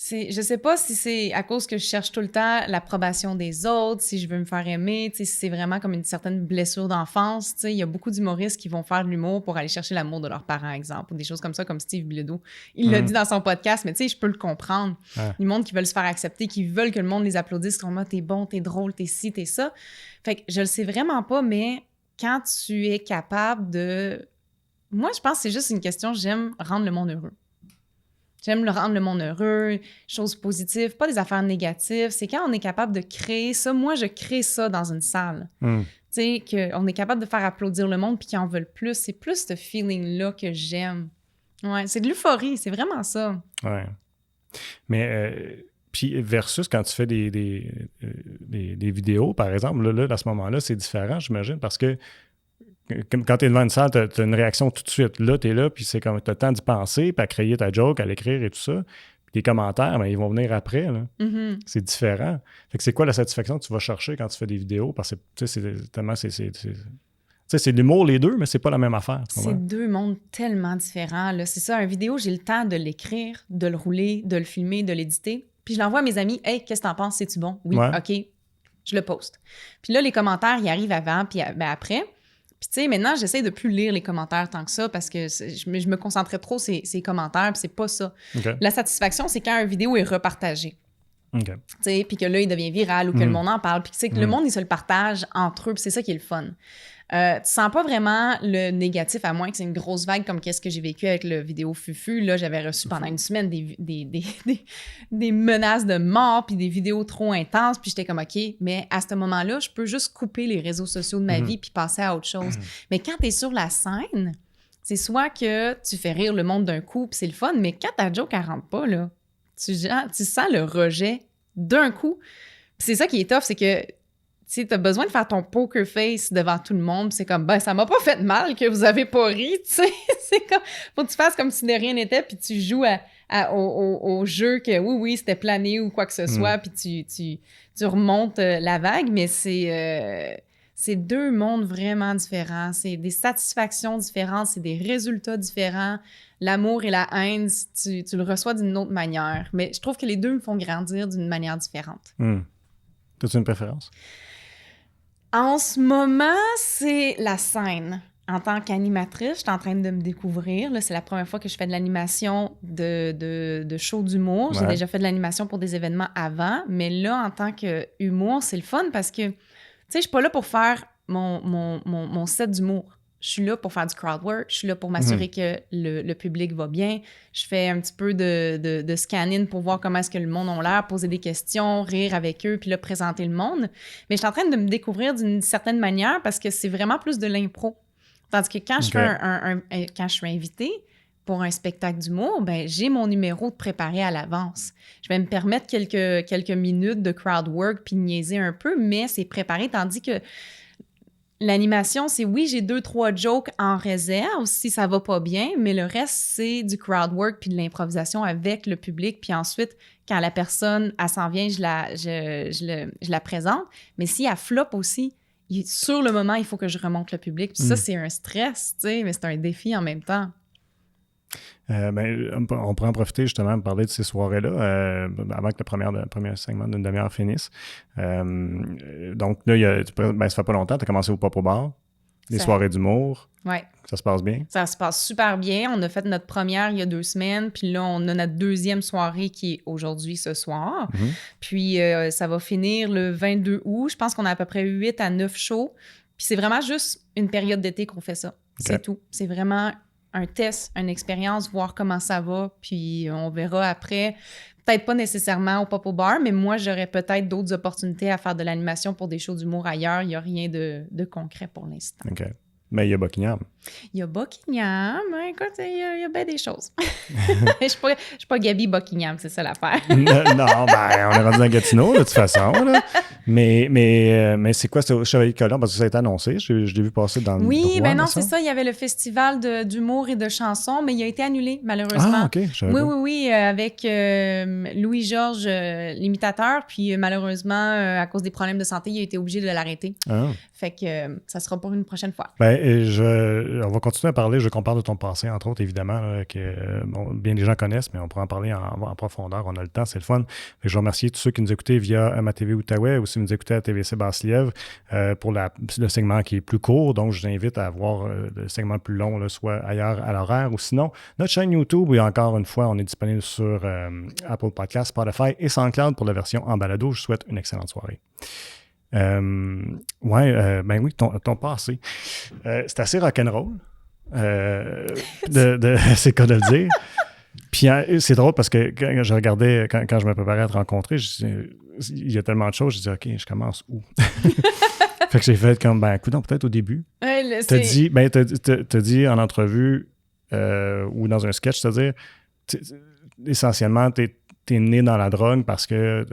je sais pas si c'est à cause que je cherche tout le temps l'approbation des autres, si je veux me faire aimer, si c'est vraiment comme une certaine blessure d'enfance. Il y a beaucoup d'humoristes qui vont faire de l'humour pour aller chercher l'amour de leurs parents, exemple, ou des choses comme ça, comme Steve Bilodeau. Il l'a dit dans son podcast, mais je peux le comprendre. Du monde qui veulent se faire accepter, qui veulent que le monde les applaudisse, comme « t'es bon, t'es drôle, t'es ci, t'es ça ». Fait que je le sais vraiment pas, mais quand tu es capable de... Moi, je pense que c'est juste une question, j'aime rendre le monde heureux. J'aime rendre le monde heureux, choses positives, pas des affaires négatives. C'est quand on est capable de créer ça. Moi, je crée ça dans une salle. Tu sais, qu'on est capable de faire applaudir le monde puis qu'ils en veulent plus. C'est plus ce feeling-là que j'aime. Ouais, c'est de l'euphorie. C'est vraiment ça. Ouais.
Mais, puis versus quand tu fais des vidéos, par exemple, là, à ce moment-là, c'est différent, j'imagine, parce que quand tu es devant une salle, tu as une réaction tout de suite. Là, tu es là, puis c'est comme tu as le temps d'y penser, puis à créer ta joke, à l'écrire et tout ça. Puis tes commentaires, ils vont venir après. Là. Mm-hmm. C'est différent. Fait que c'est quoi la satisfaction que tu vas chercher quand tu fais des vidéos? Parce que c'est tellement... c'est de l'humour, les deux, mais c'est pas la même affaire.
C'est deux mondes tellement différents. Là. C'est ça, une vidéo, j'ai le temps de l'écrire, de le rouler, de le filmer, de l'éditer. Puis je l'envoie à mes amis. « Hey, qu'est-ce que t'en penses? C'est-tu bon? » Oui, ouais. OK. Je le poste. Puis là, les commentaires, ils arrivent avant, puis après... Puis, tu sais, maintenant, j'essaie de plus lire les commentaires tant que ça parce que je me concentrais trop sur ces commentaires, puis c'est pas ça. Okay. La satisfaction, c'est quand une vidéo est repartagée. Okay. Tu sais, puis que là, il devient viral ou que le monde en parle, puis tu sais, que le monde, il se le partage entre eux, puis c'est ça qui est le fun. Tu sens pas vraiment le négatif, à moins que c'est une grosse vague comme qu'est-ce que j'ai vécu avec le vidéo Fufu. Là, j'avais reçu pendant une semaine des menaces de mort puis des vidéos trop intenses. Puis j'étais comme, OK, mais à ce moment-là, je peux juste couper les réseaux sociaux de ma vie puis passer à autre chose. Mais quand t'es sur la scène, c'est soit que tu fais rire le monde d'un coup puis c'est le fun, mais quand ta joke, elle rentre pas, là, tu sens le rejet d'un coup. Puis c'est ça qui est tough, c'est que sais, t'as besoin de faire ton poker face devant tout le monde. C'est comme, ben, ça m'a pas fait mal que vous avez pas ri, tu sais. C'est comme, faut que tu fasses comme si de rien n'était, puis tu joues au jeu que oui, c'était plané ou quoi que ce soit, puis tu remontes la vague, mais c'est deux mondes vraiment différents. C'est des satisfactions différentes, c'est des résultats différents. L'amour et la haine, tu le reçois d'une autre manière. Mais je trouve que les deux me font grandir d'une manière différente.
T'as-tu une préférence?
En ce moment, c'est la scène. En tant qu'animatrice, je suis en train de me découvrir. Là, c'est la première fois que je fais de l'animation de show d'humour. J'ai déjà fait de l'animation pour des événements avant, mais là, en tant qu'humour, c'est le fun parce que, tu sais, je suis pas là pour faire mon set d'humour. Je suis là pour faire du crowd work, je suis là pour m'assurer que le public va bien. Je fais un petit peu de scanning pour voir comment est-ce que le monde a l'air, poser des questions, rire avec eux, puis là, présenter le monde. Mais je suis en train de me découvrir d'une certaine manière parce que c'est vraiment plus de l'impro. Tandis que quand je fais quand je suis invitée pour un spectacle d'humour, ben j'ai mon numéro de préparé à l'avance. Je vais me permettre quelques minutes de crowd work puis de niaiser un peu, mais c'est préparé, tandis que l'animation, c'est oui, j'ai 2-3 jokes en réserve si ça va pas bien, mais le reste, c'est du crowd work puis de l'improvisation avec le public. Puis ensuite, quand la personne, elle s'en vient, je la présente. Mais si elle floppe aussi, sur le moment, il faut que je remonte le public. Puis ça, c'est un stress, tu sais, mais c'est un défi en même temps.
On pourrait en profiter justement pour parler de ces soirées-là avant que le premier segment d'une demi-heure finisse. Donc là, ça fait pas longtemps, tu as commencé au Pop au bar, des soirées d'humour.
Ouais.
Ça se passe bien?
Ça se passe super bien. On a fait notre première il y a 2 semaines, puis là, on a notre deuxième soirée qui est aujourd'hui, ce soir. Puis ça va finir le 22 août. Je pense qu'on a à peu près 8 à 9 shows. Puis c'est vraiment juste une période d'été qu'on fait ça. C'est tout. C'est vraiment un test, une expérience, voir comment ça va, puis on verra après. Peut-être pas nécessairement au Pop au bar, mais moi, j'aurais peut-être d'autres opportunités à faire de l'animation pour des shows d'humour ailleurs. Il n'y a rien de concret pour l'instant.
OK. Mais il y a Buckingham.
Il y a Buckingham. Écoute, il y a bien des choses. Je suis pas Gabi Buckingham, c'est ça l'affaire.
Non, on est rendu dans Gatineau, de toute façon. Là. Mais c'est quoi, c'est au Chevalier de Colomb? Parce que ça a été annoncé. Je l'ai vu passer dans le
Oui,
droit,
non, c'est ça. Il y avait le festival d'humour et de chansons, mais il a été annulé, malheureusement.
Ah, OK.
Oui, avec Louis-Georges, l'imitateur. Puis malheureusement, à cause des problèmes de santé, il a été obligé de l'arrêter.
Ah.
Fait que ça sera pour une prochaine fois.
On va continuer à parler, je compare de ton passé, entre autres, évidemment, là, que bien des gens connaissent, mais on pourra en parler en profondeur. On a le temps, c'est le fun. Fait que je remercie tous ceux qui nous écoutaient via ma TV Outaouais ou si vous nous écoutez à TVC Basse-Lièvre pour le segment qui est plus court. Donc, je vous invite à voir le segment plus long, là, soit ailleurs à l'horaire ou sinon, notre chaîne YouTube, et encore une fois, on est disponible sur Apple Podcasts, Spotify et SoundCloud pour la version en balado. Je vous souhaite une excellente soirée. Oui, ton passé. C'est assez rock'n'roll. C'est le cas de le dire. Puis c'est drôle parce que quand je regardais, quand je me préparais à te rencontrer, il y a tellement de choses, je disais, OK, je commence où? Fait que j'ai fait comme, coudonc, peut-être au début. T'as dit en entrevue ou dans un sketch, c'est-à-dire, essentiellement, t'es né dans la drogue parce que,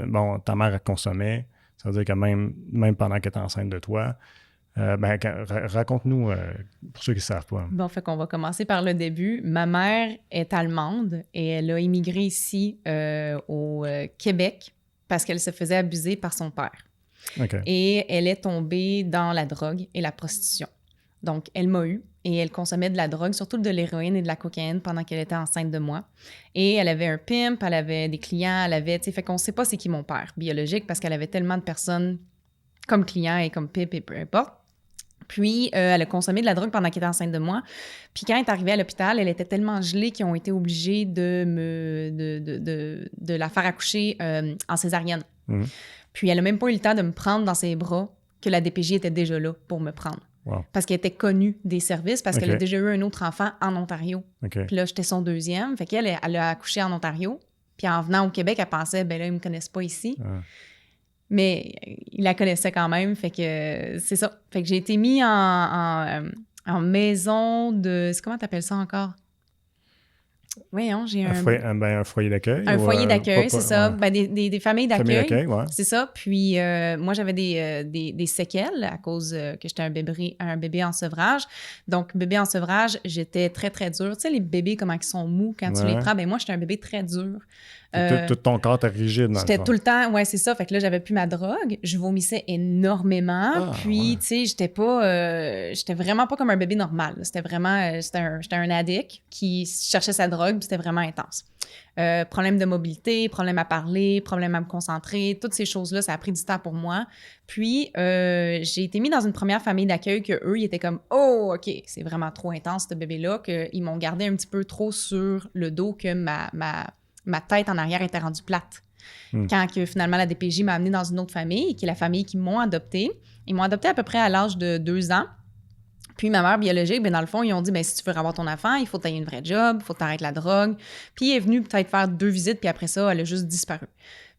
ta mère consommait. Ça veut dire que même pendant qu'elle est enceinte de toi, raconte-nous, pour ceux qui ne savent pas.
Bon, fait qu'on va commencer par le début. Ma mère est allemande et elle a immigré ici au Québec parce qu'elle se faisait abuser par son père.
Okay.
Et elle est tombée dans la drogue et la prostitution. Donc, elle m'a eu et elle consommait de la drogue, surtout de l'héroïne et de la cocaïne pendant qu'elle était enceinte de moi. Et elle avait un pimp, elle avait des clients, fait qu'on ne sait pas c'est qui mon père biologique parce qu'elle avait tellement de personnes comme clients et comme pimp et peu importe. Puis, elle a consommé de la drogue pendant qu'elle était enceinte de moi. Puis, quand elle est arrivée à l'hôpital, elle était tellement gelée qu'ils ont été obligés de la faire accoucher en césarienne. Mm-hmm. Puis, elle n'a même pas eu le temps de me prendre dans ses bras que la DPJ était déjà là pour me prendre.
Wow.
Parce qu'elle était connue des services, parce qu'elle a déjà eu un autre enfant en Ontario. Okay. Puis là, j'étais son deuxième. Fait qu'elle, elle a accouché en Ontario. Puis en venant au Québec, elle pensait, là, ils me connaissent pas ici. Ah. Mais ils la connaissaient quand même. Fait que c'est ça. Fait que j'ai été mis en maison de... Comment t'appelles ça encore? Voyons, j'ai
Un foyer d'accueil?
Un foyer d'accueil,
pas,
c'est ça.
ouais.
Ben, des familles d'accueil.
Famille d'accueil, ouais.
C'est ça. Puis moi, j'avais des séquelles à cause que j'étais un bébé en sevrage. Donc, bébé en sevrage, j'étais très, très dure. Tu sais, les bébés, comment ils sont mous quand tu les prends? Ben moi, j'étais un bébé très dur.
Tout ton corps était rigide, dans le
J'étais
fond.
tout le temps, ouais, c'est ça. Fait que là, j'avais plus ma drogue. Je vomissais énormément. Puis, tu sais, j'étais vraiment pas comme un bébé normal. C'était vraiment, j'étais un addict qui cherchait sa drogue, puis c'était vraiment intense. Problème de mobilité, problème à parler, problème à me concentrer, toutes ces choses-là, ça a pris du temps pour moi. Puis, j'ai été mis dans une première famille d'accueil que eux, ils étaient comme « Oh, OK, c'est vraiment trop intense, ce bébé-là », qu'ils m'ont gardé un petit peu trop sur le dos que ma tête en arrière était rendue plate. Quand que, finalement, la DPJ m'a amenée dans une autre famille, qui est la famille qui m'ont adoptée. Ils m'ont adoptée à peu près à l'âge de 2 ans. Puis ma mère biologique, ben dans le fond, ils ont dit, ben si tu veux avoir ton enfant, il faut que tu aies une vraie job, il faut que tu arrêtes la drogue. Puis elle est venue peut-être faire 2 visites, puis après ça, elle a juste disparu.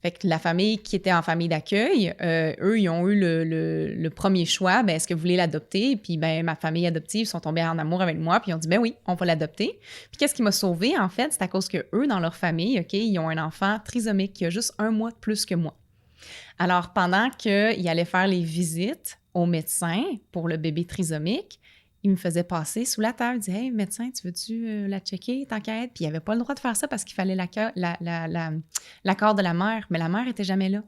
Fait que la famille qui était en famille d'accueil, eux, ils ont eu le premier choix, ben est-ce que vous voulez l'adopter? Puis ben ma famille adoptive sont tombés en amour avec moi, puis ils ont dit, ben oui, on va l'adopter. Puis qu'est-ce qui m'a sauvée, en fait? C'est à cause que eux, dans leur famille, OK, ils ont un enfant trisomique qui a juste 1 mois de plus que moi. Alors, pendant qu'ils allaient faire les visites au médecin pour le bébé trisomique, il me faisait passer sous la table. Il disait « Hey, médecin, tu veux-tu la checker, tant qu'à être? » Puis il n'avait pas le droit de faire ça parce qu'il fallait l'accord de la mère. Mais la mère n'était jamais là.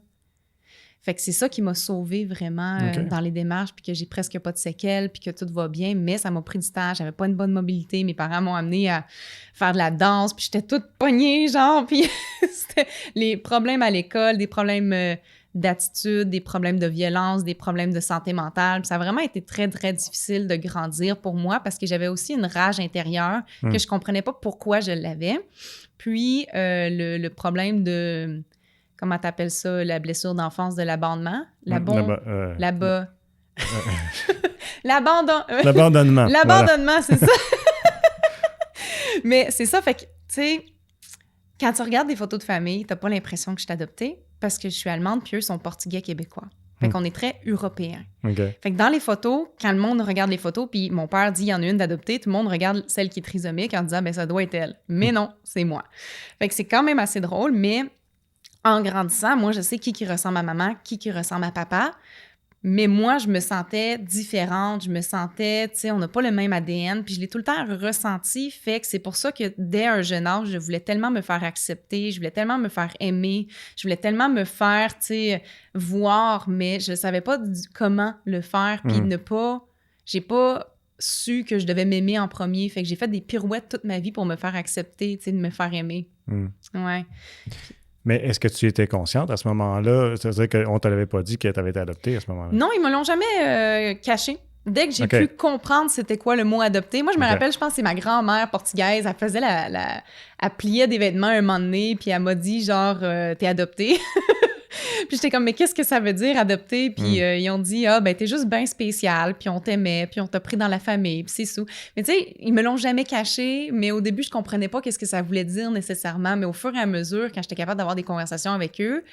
Fait que c'est ça qui m'a sauvée vraiment dans les démarches, puis que j'ai presque pas de séquelles, puis que tout va bien. Mais ça m'a pris du temps. J'avais pas une bonne mobilité. Mes parents m'ont amenée à faire de la danse, puis j'étais toute pognée, genre. Puis c'était les problèmes à l'école, des problèmes... d'attitude, des problèmes de violence, des problèmes de santé mentale. Puis ça a vraiment été très, très difficile de grandir pour moi parce que j'avais aussi une rage intérieure que je comprenais pas pourquoi je l'avais. Puis, le problème de... Comment t'appelles ça? La blessure d'enfance de l'abandonnement? L'abandonnement.
L'abandonnement.
L'abandonnement, c'est ça. Mais c'est ça, fait que, tu sais, quand tu regardes des photos de famille, t'as pas l'impression que je suis adoptée parce que je suis allemande, puis eux sont portugais québécois. Fait qu'on est très européens.
Okay.
Fait que dans les photos, quand le monde regarde les photos, puis mon père dit « il y en a une d'adoptée », tout le monde regarde celle qui est trisomique en disant « ben ça doit être elle ». Mais non, c'est moi. Fait que c'est quand même assez drôle, mais en grandissant, moi, je sais qui ressemble à maman, qui ressemble à papa. Mais moi, je me sentais différente, je me sentais, tu sais, on n'a pas le même ADN, puis je l'ai tout le temps ressenti, fait que c'est pour ça que dès un jeune âge, je voulais tellement me faire accepter, je voulais tellement me faire aimer, je voulais tellement me faire, tu sais, voir, mais je ne savais pas comment le faire, puis j'ai pas su que je devais m'aimer en premier, fait que j'ai fait des pirouettes toute ma vie pour me faire accepter, tu sais, de me faire aimer. Ouais.
Mais est-ce que tu étais consciente à ce moment-là? C'est-à-dire qu'on ne te l'avait pas dit que tu avais été adoptée à ce moment-là?
Non, ils me l'ont jamais caché. Dès que j'ai pu comprendre c'était quoi le mot adopté, moi, je me rappelle, je pense que c'est ma grand-mère portugaise, elle faisait elle pliait des vêtements un moment donné, puis elle m'a dit genre, t'es adoptée. Puis j'étais comme, mais qu'est-ce que ça veut dire adopter? Puis ils ont dit, ah, ben t'es juste bien spécial, puis on t'aimait, puis on t'a pris dans la famille, puis c'est sous. Mais tu sais, ils me l'ont jamais caché, mais au début, je comprenais pas qu'est-ce que ça voulait dire nécessairement, mais au fur et à mesure, quand j'étais capable d'avoir des conversations avec eux,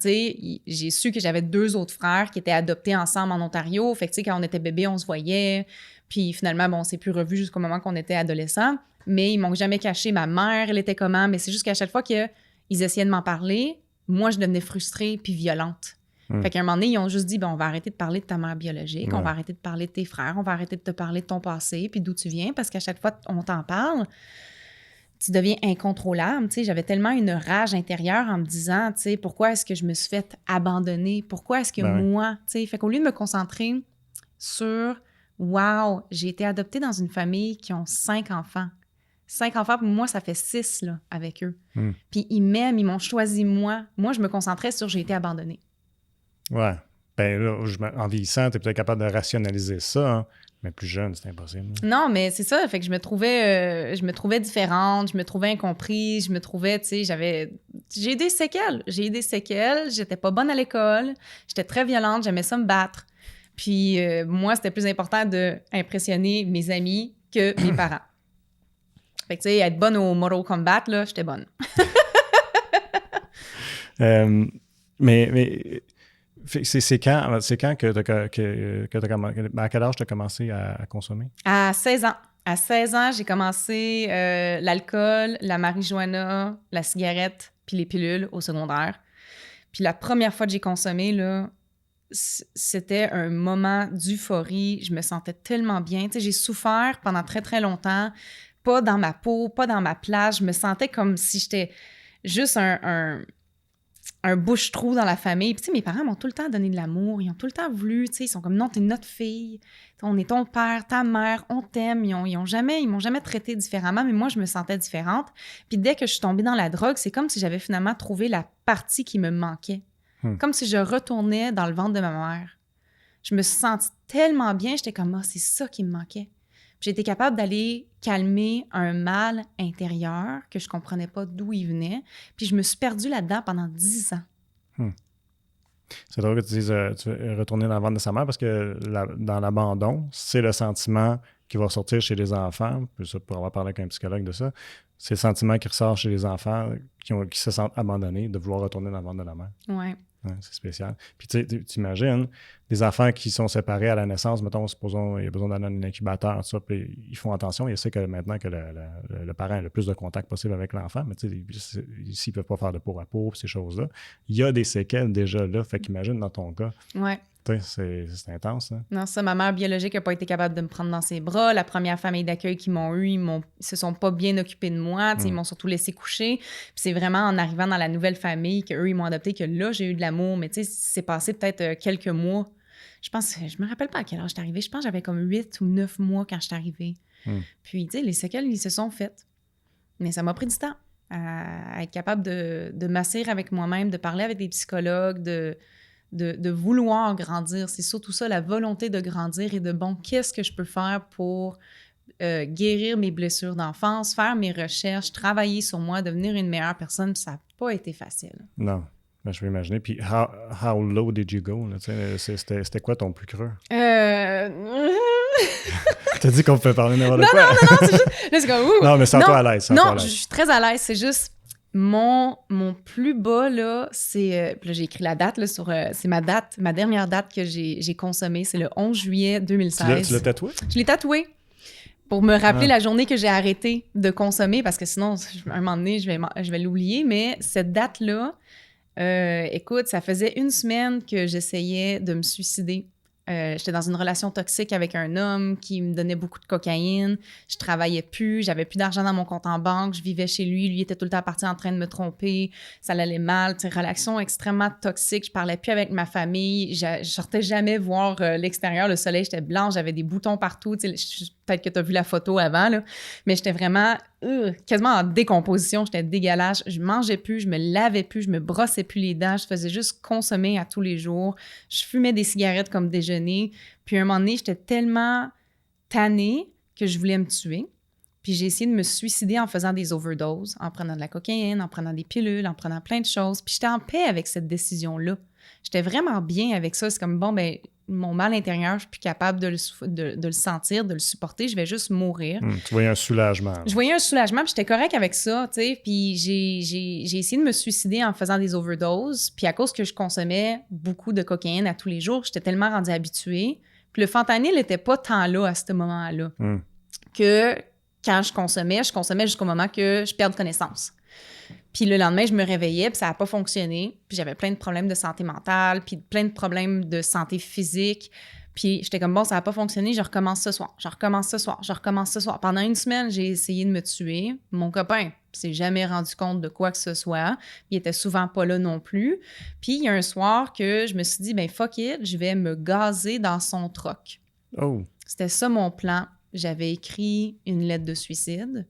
tu sais, j'ai su que j'avais 2 autres frères qui étaient adoptés ensemble en Ontario. Fait que tu sais, quand on était bébé, on se voyait. Puis finalement, bon, on s'est plus revus jusqu'au moment qu'on était adolescents. Mais ils m'ont jamais caché ma mère, elle était comment. Mais c'est juste qu'à chaque fois qu'ils essayaient de m'en parler, moi, je devenais frustrée puis violente. Fait qu'à un moment donné, ils ont juste dit, ben, on va arrêter de parler de ta mère biologique, on va arrêter de parler de tes frères, on va arrêter de te parler de ton passé puis d'où tu viens, parce qu'à chaque fois on t'en parle, tu deviens incontrôlable. Tu sais, j'avais tellement une rage intérieure en me disant, tu sais, pourquoi est-ce que je me suis fait abandonner? Pourquoi est-ce que moi, tu sais, fait qu'au lieu de me concentrer sur, wow, j'ai été adoptée dans une famille qui ont 5 enfants. 5 enfants, pour moi, ça fait 6 là, avec eux. Puis ils m'aiment, ils m'ont choisi moi. Moi, je me concentrais sur j'ai été abandonnée.
Ouais. Ben là, en vieillissant, tu es peut-être capable de rationaliser ça, hein? Mais plus jeune, c'est impossible.
Non, mais c'est ça. Fait que je me trouvais différente, je me trouvais incomprise, je me trouvais, tu sais, j'ai eu des séquelles. J'étais pas bonne à l'école, j'étais très violente, j'aimais ça me battre. Puis moi, c'était plus important d'impressionner mes amis que mes parents. Fait que, tu sais, être bonne au Mortal Kombat, là, j'étais bonne.
Mais c'est quand que tu as commencé, à quel âge tu as commencé à consommer?
À 16 ans. À 16 ans, j'ai commencé l'alcool, la marijuana, la cigarette, puis les pilules au secondaire. Puis la première fois que j'ai consommé, là, c'était un moment d'euphorie. Je me sentais tellement bien. Tu sais, j'ai souffert pendant très, très longtemps. Pas dans ma peau, pas dans ma place. Je me sentais comme si j'étais juste un bouche-trou dans la famille. Puis, tu sais, mes parents m'ont tout le temps donné de l'amour. Ils ont tout le temps voulu, tu sais, ils sont comme, non, t'es notre fille. On est ton père, ta mère, on t'aime. Ils m'ont jamais traité différemment, mais moi, je me sentais différente. Puis dès que je suis tombée dans la drogue, c'est comme si j'avais finalement trouvé la partie qui me manquait. Comme si je retournais dans le ventre de ma mère. Je me suis sentie tellement bien, j'étais comme, c'est ça qui me manquait. J'ai été capable d'aller calmer un mal intérieur que je comprenais pas d'où il venait. Puis je me suis perdue là-dedans pendant 10 ans.
C'est drôle que tu dises tu veux retourner dans le ventre de sa mère parce que dans l'abandon, c'est le sentiment qui va ressortir chez les enfants. Pour avoir parlé avec un psychologue de ça, c'est le sentiment qui ressort chez les enfants qui se sentent abandonnés de vouloir retourner dans le ventre de la mère.
Ouais.
Ouais, c'est spécial. Puis tu imagines, des enfants qui sont séparés à la naissance, mettons, supposons, il y a besoin d'aller dans un incubateur, tout ça, puis ils font attention, ils essaient que maintenant que le parent ait le plus de contact possible avec l'enfant, mais tu sais, s'ils ne peuvent pas faire de peau à peau, ces choses-là, il y a des séquelles déjà là, fait qu'imagine dans ton cas.
Ouais.
C'est intense, hein?
Non, ça, ma mère biologique n'a pas été capable de me prendre dans ses bras. La première famille d'accueil qu'ils m'ont eu, ils se sont pas bien occupés de moi. Ils m'ont surtout laissé coucher. Puis c'est vraiment en arrivant dans la nouvelle famille qu'eux, ils m'ont adopté, que là, j'ai eu de l'amour. Mais tu sais, c'est passé peut-être quelques mois. Je me rappelle pas à quel âge j'étais arrivée. Je pense que j'avais comme 8 ou 9 mois quand j'étais arrivée. Puis, tu sais, les séquelles, ils se sont faites. Mais ça m'a pris du temps à être capable de m'asseoir avec moi-même, de parler avec des psychologues, de vouloir grandir. C'est surtout ça, la volonté de grandir et de, qu'est-ce que je peux faire pour guérir mes blessures d'enfance, faire mes recherches, travailler sur moi, devenir une meilleure personne. Puis ça n'a pas été facile.
Non. Ben, je peux imaginer. Puis, how low did you go? C'était quoi ton plus creux?
T'as
dit qu'on pouvait parler n'importe quoi?
Non, c'est juste... Là, c'est comme,
non, mais sens-toi à l'aise.
Non, je suis très à l'aise. C'est juste... Mon plus bas, là, c'est... là, j'ai écrit la date, là, sur... c'est ma dernière date que j'ai consommée. C'est le 11 juillet 2016.
Tu l'as tatoué?
Je l'ai tatoué pour me rappeler la journée que j'ai arrêté de consommer, parce que sinon, à un moment donné, je vais l'oublier. Mais cette date-là, écoute, ça faisait 1 semaine que j'essayais de me suicider. J'étais dans une relation toxique avec un homme qui me donnait beaucoup de cocaïne. Je travaillais plus, j'avais plus d'argent dans mon compte en banque, je vivais chez lui. Lui était tout le temps parti en train de me tromper. Ça allait mal. C'est une relation extrêmement toxique. Je parlais plus avec ma famille. Je sortais jamais voir l'extérieur. Le soleil, j'étais blanche, j'avais des boutons partout. Peut-être que tu as vu la photo avant, là. Mais j'étais vraiment quasiment en décomposition. J'étais dégueulasse. Je mangeais plus, je me lavais plus, je me brossais plus les dents. Je faisais juste consommer à tous les jours. Je fumais des cigarettes comme déjeuner. Puis à un moment donné, j'étais tellement tannée que je voulais me tuer. Puis j'ai essayé de me suicider en faisant des overdoses, en prenant de la cocaïne, en prenant des pilules, en prenant plein de choses. Puis j'étais en paix avec cette décision-là. J'étais vraiment bien avec ça. C'est comme, mon mal intérieur, je suis plus capable de le sentir, de le supporter. Je vais juste mourir.
Tu voyais un soulagement.
Je voyais un soulagement, puis j'étais correcte avec ça, tu sais. Puis j'ai essayé de me suicider en faisant des overdoses. Puis à cause que je consommais beaucoup de cocaïne à tous les jours, j'étais tellement rendue habituée. Puis le fentanyl n'était pas tant là à ce moment-là. Que quand je consommais jusqu'au moment que je perde connaissance. Puis le lendemain, je me réveillais, puis ça n'a pas fonctionné. Puis j'avais plein de problèmes de santé mentale, puis plein de problèmes de santé physique. Puis j'étais comme, ça n'a pas fonctionné, je recommence ce soir. Pendant 1 semaine, j'ai essayé de me tuer. Mon copain s'est jamais rendu compte de quoi que ce soit. Il était souvent pas là non plus. Puis il y a un soir que je me suis dit, fuck it, je vais me gazer dans son troc.
Oh.
C'était ça mon plan. J'avais écrit une lettre de suicide.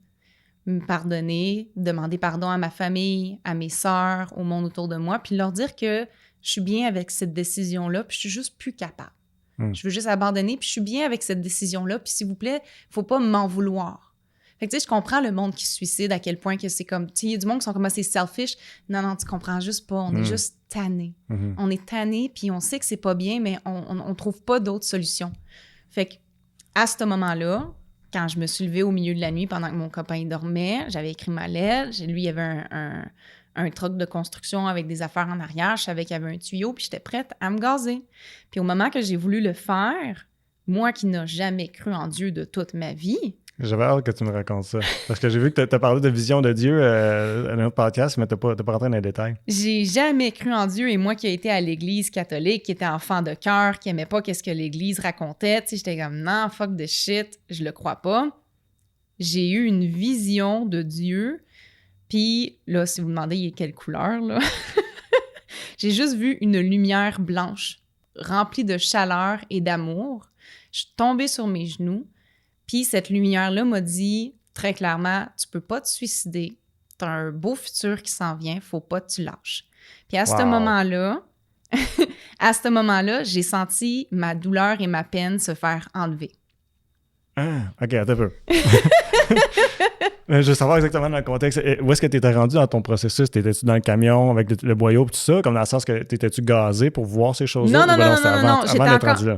Me pardonner, demander pardon à ma famille, à mes sœurs, au monde autour de moi, puis leur dire que je suis bien avec cette décision-là, puis je suis juste plus capable. Je veux juste abandonner, puis je suis bien avec cette décision-là, puis s'il vous plaît, faut pas m'en vouloir. Fait que tu sais, je comprends le monde qui se suicide, à quel point que c'est comme, tu sais, il y a du monde qui sont comme assez selfish. Non, tu comprends juste pas. On est juste tanné. On est tanné, puis on sait que c'est pas bien, mais on trouve pas d'autres solutions. Fait que à ce moment-là, quand je me suis levée au milieu de la nuit pendant que mon copain dormait, j'avais écrit ma lettre. Lui, il y avait un truck de construction avec des affaires en arrière. Je savais qu'il y avait un tuyau, puis j'étais prête à me gazer. Puis au moment que j'ai voulu le faire, moi qui n'ai jamais cru en Dieu de toute ma vie...
J'avais hâte que tu me racontes ça. Parce que j'ai vu que tu as parlé de vision de Dieu à un autre podcast, mais tu n'es pas rentré dans les détails.
J'ai jamais cru en Dieu et moi qui ai été à l'église catholique, qui était enfant de cœur, qui aimait pas qu'est-ce que l'église racontait, tu sais, j'étais comme non, fuck de shit, je le crois pas. J'ai eu une vision de Dieu, puis là, si vous me demandez il est quelle couleur, là, j'ai juste vu une lumière blanche remplie de chaleur et d'amour. Je suis tombée sur mes genoux, puis cette lumière-là m'a dit très clairement, tu peux pas te suicider, t'as un beau futur qui s'en vient, faut pas que tu lâches. Puis à ce moment-là, j'ai senti ma douleur et ma peine se faire enlever.
Ah, OK, attends un peu. Je veux savoir exactement dans le contexte. Où est-ce que tu étais rendu dans ton processus? T'étais-tu dans le camion avec le boyau et tout ça? Comme dans le sens que t'étais-tu gazé pour voir ces choses-là?
Non.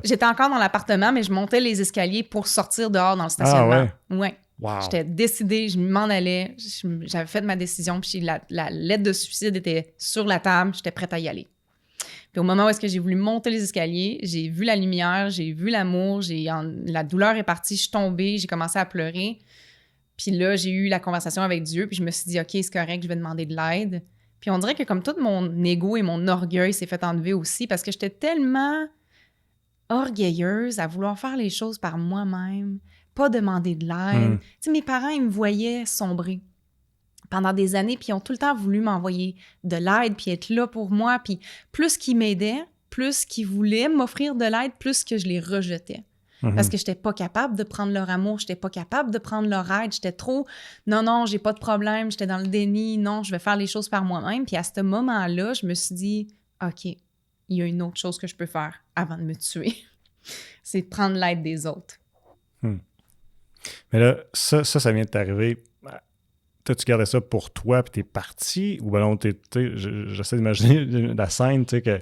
J'étais encore dans l'appartement, mais je montais les escaliers pour sortir dehors dans le stationnement.
Ah
ouais.
Wow.
J'étais décidée, je m'en allais. J'avais fait ma décision, puis la lettre de suicide était sur la table. J'étais prête à y aller. Puis au moment où est-ce que j'ai voulu monter les escaliers, j'ai vu la lumière, j'ai vu l'amour, la douleur est partie, je suis tombée, j'ai commencé à pleurer. Puis là, j'ai eu la conversation avec Dieu, puis je me suis dit, OK, c'est correct, je vais demander de l'aide. Puis on dirait que comme tout mon ego et mon orgueil s'est fait enlever aussi, parce que j'étais tellement orgueilleuse à vouloir faire les choses par moi-même, pas demander de l'aide. Tu sais, mes parents, ils me voyaient sombrer pendant des années, puis ils ont tout le temps voulu m'envoyer de l'aide, puis être là pour moi. Puis plus qu'ils m'aidaient, plus qu'ils voulaient m'offrir de l'aide, plus que je les rejetais. Parce que j'étais pas capable de prendre leur amour, j'étais pas capable de prendre leur aide, j'étais trop « non, j'ai pas de problème », j'étais dans le déni, « non, je vais faire les choses par moi-même ». Puis à ce moment-là, je me suis dit « OK, il y a une autre chose que je peux faire avant de me tuer. C'est de prendre l'aide des autres. »
Mais là, ça vient de t'arriver. T'as-tu gardé ça pour toi puis t'es parti? Ou ben non, j'essaie d'imaginer la scène, tu sais, que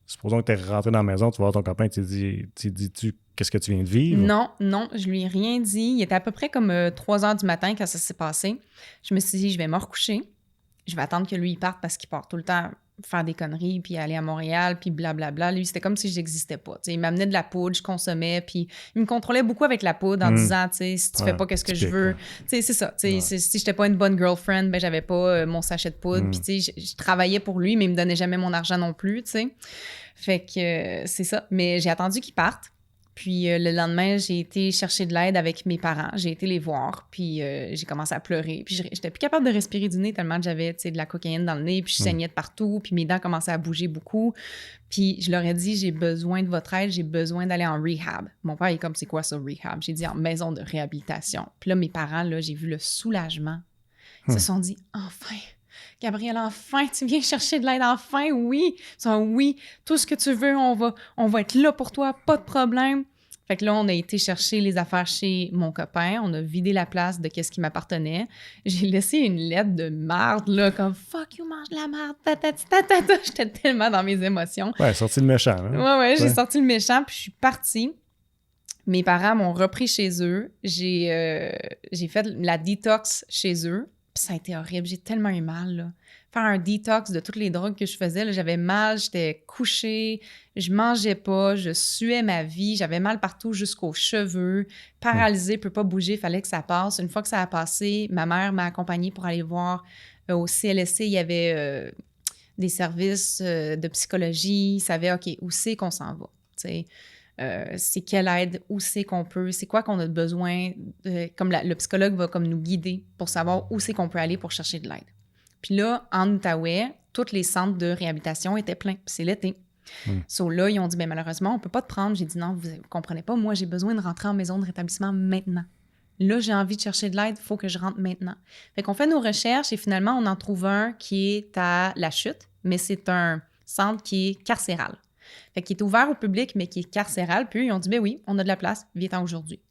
supposons que t'es rentré dans la maison, tu vas voir ton copain, tu dis-tu qu'est-ce que tu viens de vivre?
Non, je lui ai rien dit. Il était à peu près comme 3 heures du matin quand ça s'est passé. Je me suis dit, je vais me recoucher. Je vais attendre que lui, il parte parce qu'il part tout le temps faire des conneries, puis aller à Montréal, puis blablabla. Lui, c'était comme si je n'existais pas. T'sais, il m'amenait de la poudre, je consommais, puis il me contrôlait beaucoup avec la poudre en disant, tu sais, si tu fais pas qu'est-ce que je veux. C'est ça. Si j'étais pas une bonne girlfriend, ben j'avais pas mon sachet de poudre. Puis tu sais, je travaillais pour lui, mais il me donnait jamais mon argent non plus, tu sais. Fait que c'est ça. Mais j'ai attendu qu'il parte. Puis le lendemain, j'ai été chercher de l'aide avec mes parents. J'ai été les voir, puis j'ai commencé à pleurer. Puis j'étais plus capable de respirer du nez tellement que j'avais de la cocaïne dans le nez, puis je saignais de partout, puis mes dents commençaient à bouger beaucoup. Puis je leur ai dit, j'ai besoin de votre aide, j'ai besoin d'aller en rehab. Mon père est comme, c'est quoi ça, rehab? J'ai dit, en maison de réhabilitation. Puis là, mes parents, là, j'ai vu le soulagement. Ils se sont dit, enfin... Gabrielle, enfin, tu viens chercher de l'aide, enfin, oui. Oui, tout ce que tu veux, on va être là pour toi, pas de problème. Fait que là, on a été chercher les affaires chez mon copain, on a vidé la place de qu'est-ce qui m'appartenait. J'ai laissé une lettre de marde, là, comme « fuck you, mange de la marde, ta. J'étais tellement dans mes émotions.
Ouais, sorti le méchant. Hein?
Ouais, j'ai sorti le méchant, puis je suis partie. Mes parents m'ont repris chez eux. J'ai fait la détox chez eux. Puis ça a été horrible. J'ai tellement eu mal, là. Faire un détox de toutes les drogues que je faisais, là, j'avais mal, j'étais couchée, je mangeais pas, je suais ma vie, j'avais mal partout jusqu'aux cheveux, paralysée, peux pas bouger, fallait que ça passe. Une fois que ça a passé, ma mère m'a accompagnée pour aller voir au CLSC, il y avait des services de psychologie, ils savaient, OK, où c'est qu'on s'en va, tu sais. C'est quelle aide, où c'est qu'on peut, c'est quoi qu'on a besoin, comme le psychologue va comme nous guider pour savoir où c'est qu'on peut aller pour chercher de l'aide. Puis là, en Outaouais, tous les centres de réhabilitation étaient pleins, puis c'est l'été. Là, ils ont dit, malheureusement, on peut pas te prendre. J'ai dit, non, vous comprenez pas, moi, j'ai besoin de rentrer en maison de rétablissement maintenant. Là, j'ai envie de chercher de l'aide, il faut que je rentre maintenant. Fait qu'on fait nos recherches et finalement, on en trouve un qui est à La Chute, mais c'est un centre qui est carcéral. Fait qu'il est ouvert au public, mais qui est carcéral. Puis ils ont dit, oui, on a de la place, viens-t'en aujourd'hui.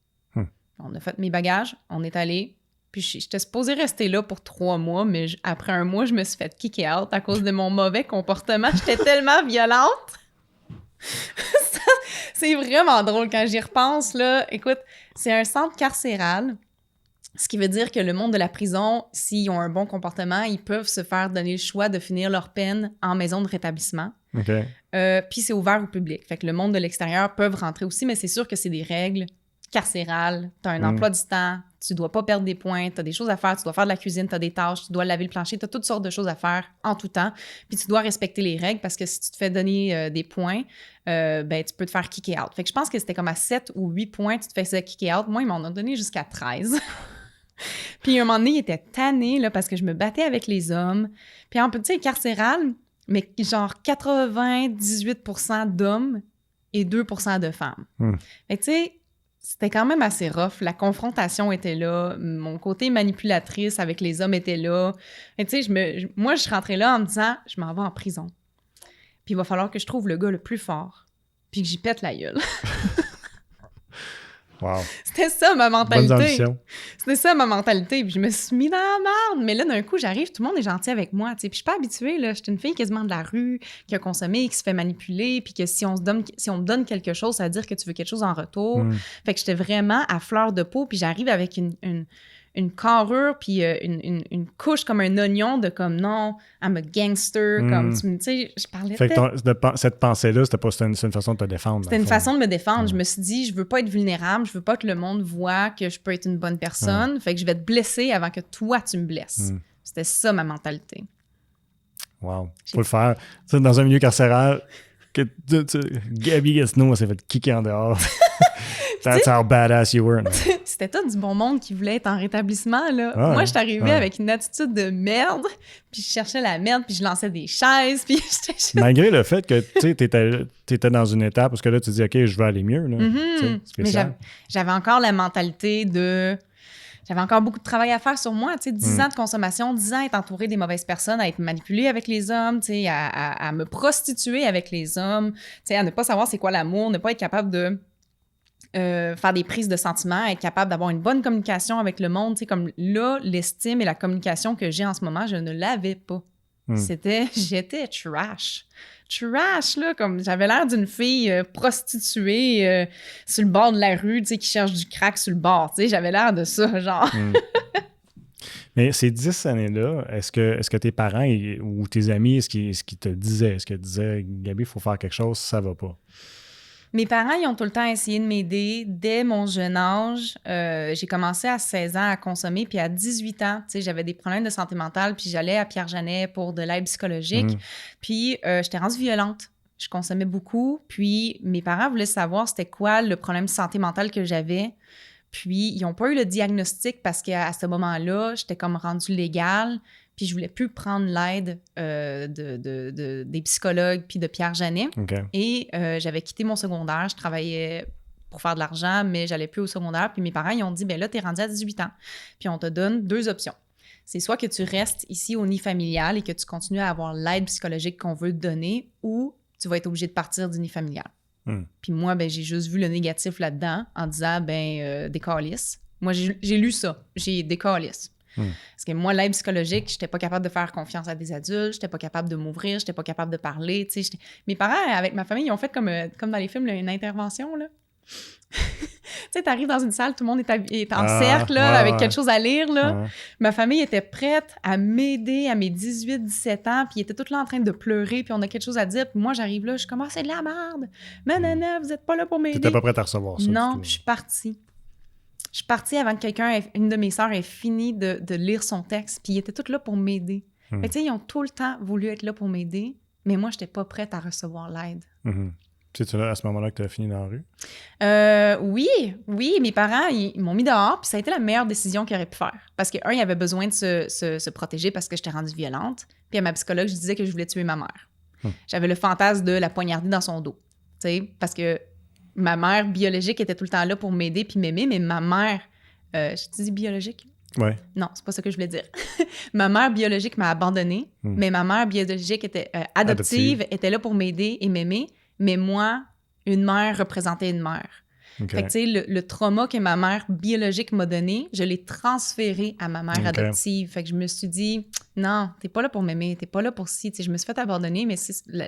On a fait mes bagages, on est allé. Puis j'étais supposée rester là pour 3 mois, mais après 1 mois, je me suis fait kicker out à cause de mon mauvais comportement. J'étais tellement violente. C'est vraiment drôle quand j'y repense, là. Écoute, c'est un centre carcéral, ce qui veut dire que le monde de la prison, s'ils ont un bon comportement, ils peuvent se faire donner le choix de finir leur peine en maison de rétablissement.
Okay.
Puis c'est ouvert au public. Fait que le monde de l'extérieur peuvent rentrer aussi, mais c'est sûr que c'est des règles carcéral, tu as un emploi du temps, tu dois pas perdre des points, tu as des choses à faire, tu dois faire de la cuisine, tu as des tâches, tu dois laver le plancher, tu as toutes sortes de choses à faire en tout temps. Puis tu dois respecter les règles parce que si tu te fais donner des points, ben tu peux te faire kicker out. Fait que je pense que c'était comme à 7 ou 8 points, tu te fais kicker out. Moi, ils m'en ont donné jusqu'à 13. Puis à un moment donné, il était tanné là, parce que je me battais avec les hommes. Puis en petit carcéral, mais genre 98% d'hommes et 2% de femmes. Fait que tu sais, c'était quand même assez rough. La confrontation était là. Mon côté manipulatrice avec les hommes était là. Tu sais, moi, je rentrais là en me disant, je m'en vais en prison. Puis il va falloir que je trouve le gars le plus fort. Puis que j'y pète la gueule.
Wow.
C'était ça ma mentalité.
Bonne ambition.
C'était ça ma mentalité. Puis je me suis mis dans la merde. Mais là, d'un coup, j'arrive, tout le monde est gentil avec moi. T'sais. Puis je suis pas habituée. Là. Je suis une fille quasiment de la rue, qui a consommé, qui se fait manipuler. Puis que si on me donne quelque chose, ça veut dire que tu veux quelque chose en retour. Fait que j'étais vraiment à fleur de peau. Puis j'arrive avec une carrure, puis une couche comme un oignon de comme non, I'm a gangster. Comme tu sais, je parlais.
Fait que cette pensée-là, c'est une façon de te défendre.
C'était une façon de me défendre. Je me suis dit, je veux pas être vulnérable, je veux pas que le monde voit que je peux être une bonne personne. Fait que je vais te blesser avant que toi, tu me blesses. C'était ça, ma mentalité.
Wow. Faut le faire. Tu sais, dans un milieu carcéral, Gabi Gatineau s'est fait kicker en dehors. That's how badass you were.
C'était tout du bon monde qui voulait être en rétablissement, là.
Ah,
moi, je suis arrivée avec une attitude de merde, puis je cherchais la merde, puis je lançais des chaises, puis j'étais juste...
Malgré le fait que, tu sais, t'étais dans une étape, parce que là, tu dis, OK, je veux aller mieux, là.
Mais j'avais encore la mentalité de... J'avais encore beaucoup de travail à faire sur moi, tu sais, 10 ans de consommation, 10 ans à être entourée des mauvaises personnes, à être manipulée avec les hommes, tu sais, à me prostituer avec les hommes, tu sais, à ne pas savoir c'est quoi l'amour, ne pas être capable de faire des prises de sentiments, être capable d'avoir une bonne communication avec le monde, tu sais, comme là, l'estime et la communication que j'ai en ce moment, je ne l'avais pas. J'étais trash. Trash, là, comme j'avais l'air d'une fille prostituée sur le bord de la rue, tu sais, qui cherche du crack sur le bord, tu sais, j'avais l'air de ça, genre.
Mais ces 10 années-là, est-ce que tes parents ou tes amis, est-ce qu'ils te disaient, Gabi, il faut faire quelque chose, ça va pas?
Mes parents, ils ont tout le temps essayé de m'aider. Dès mon jeune âge, j'ai commencé à 16 ans à consommer, puis à 18 ans, tu sais, j'avais des problèmes de santé mentale, puis j'allais à Pierre-Janet pour de l'aide psychologique. Puis j'étais rendue violente. Je consommais beaucoup, puis mes parents voulaient savoir c'était quoi le problème de santé mentale que j'avais. Puis ils n'ont pas eu le diagnostic parce qu'à ce moment-là, j'étais comme rendue légale. Puis je voulais plus prendre l'aide des psychologues puis de Pierre-Janet.
Okay.
Et j'avais quitté mon secondaire. Je travaillais pour faire de l'argent, mais j'allais plus au secondaire. Puis mes parents, ils ont dit, ben là, t'es rendu à 18 ans. Puis on te donne 2 options. C'est soit que tu restes ici au nid familial et que tu continues à avoir l'aide psychologique qu'on veut te donner, ou tu vas être obligé de partir du nid familial. Puis moi, ben j'ai juste vu le négatif là-dedans en disant, des câlisses. Moi, j'ai lu ça. J'ai des câlisses. Parce que moi, l'aide psychologique, j'étais pas capable de faire confiance à des adultes, j'étais pas capable de m'ouvrir, j'étais pas capable de parler, tu sais. Mes parents, avec ma famille, ils ont fait comme dans les films, là, une intervention, là. Tu sais, t'arrives dans une salle, tout le monde est en cercle, là, avec quelque chose à lire, là. Ma famille était prête à m'aider à mes 18-17 ans, puis ils étaient tous là en train de pleurer, puis on a quelque chose à dire, puis moi, j'arrive là, je commence, c'est de la merde. Nanana, vous êtes pas là pour m'aider.
T'étais pas prête à recevoir ça.
Non, puis je suis partie. Je suis partie avant que une de mes sœurs ait fini de lire son texte, puis ils étaient tous là pour m'aider. Fait que, tu sais, ils ont tout le temps voulu être là pour m'aider, mais moi, j'étais pas prête à recevoir l'aide.
C'est-tu là, à ce moment-là, que tu as fini dans la rue?
Oui, mes parents, ils m'ont mis dehors, puis ça a été la meilleure décision qu'ils auraient pu faire. Parce que, ils avaient besoin de se protéger parce que j'étais rendue violente, puis à ma psychologue, je disais que je voulais tuer ma mère. J'avais le fantasme de la poignarder dans son dos, tu sais, parce que ma mère biologique était tout le temps là pour m'aider puis m'aimer, mais ma mère... je dis biologique?
Ouais.
Non, c'est pas ça que je voulais dire. Ma mère biologique m'a abandonnée, mais ma mère biologique était adoptive, était là pour m'aider et m'aimer, mais moi, une mère représentait une mère. Okay. Fait que, tu sais, le trauma que ma mère biologique m'a donné, je l'ai transféré à ma mère adoptive. Fait que je me suis dit, non, t'es pas là pour m'aimer, t'es pas là pour si. Tu sais, je me suis fait abandonner, mais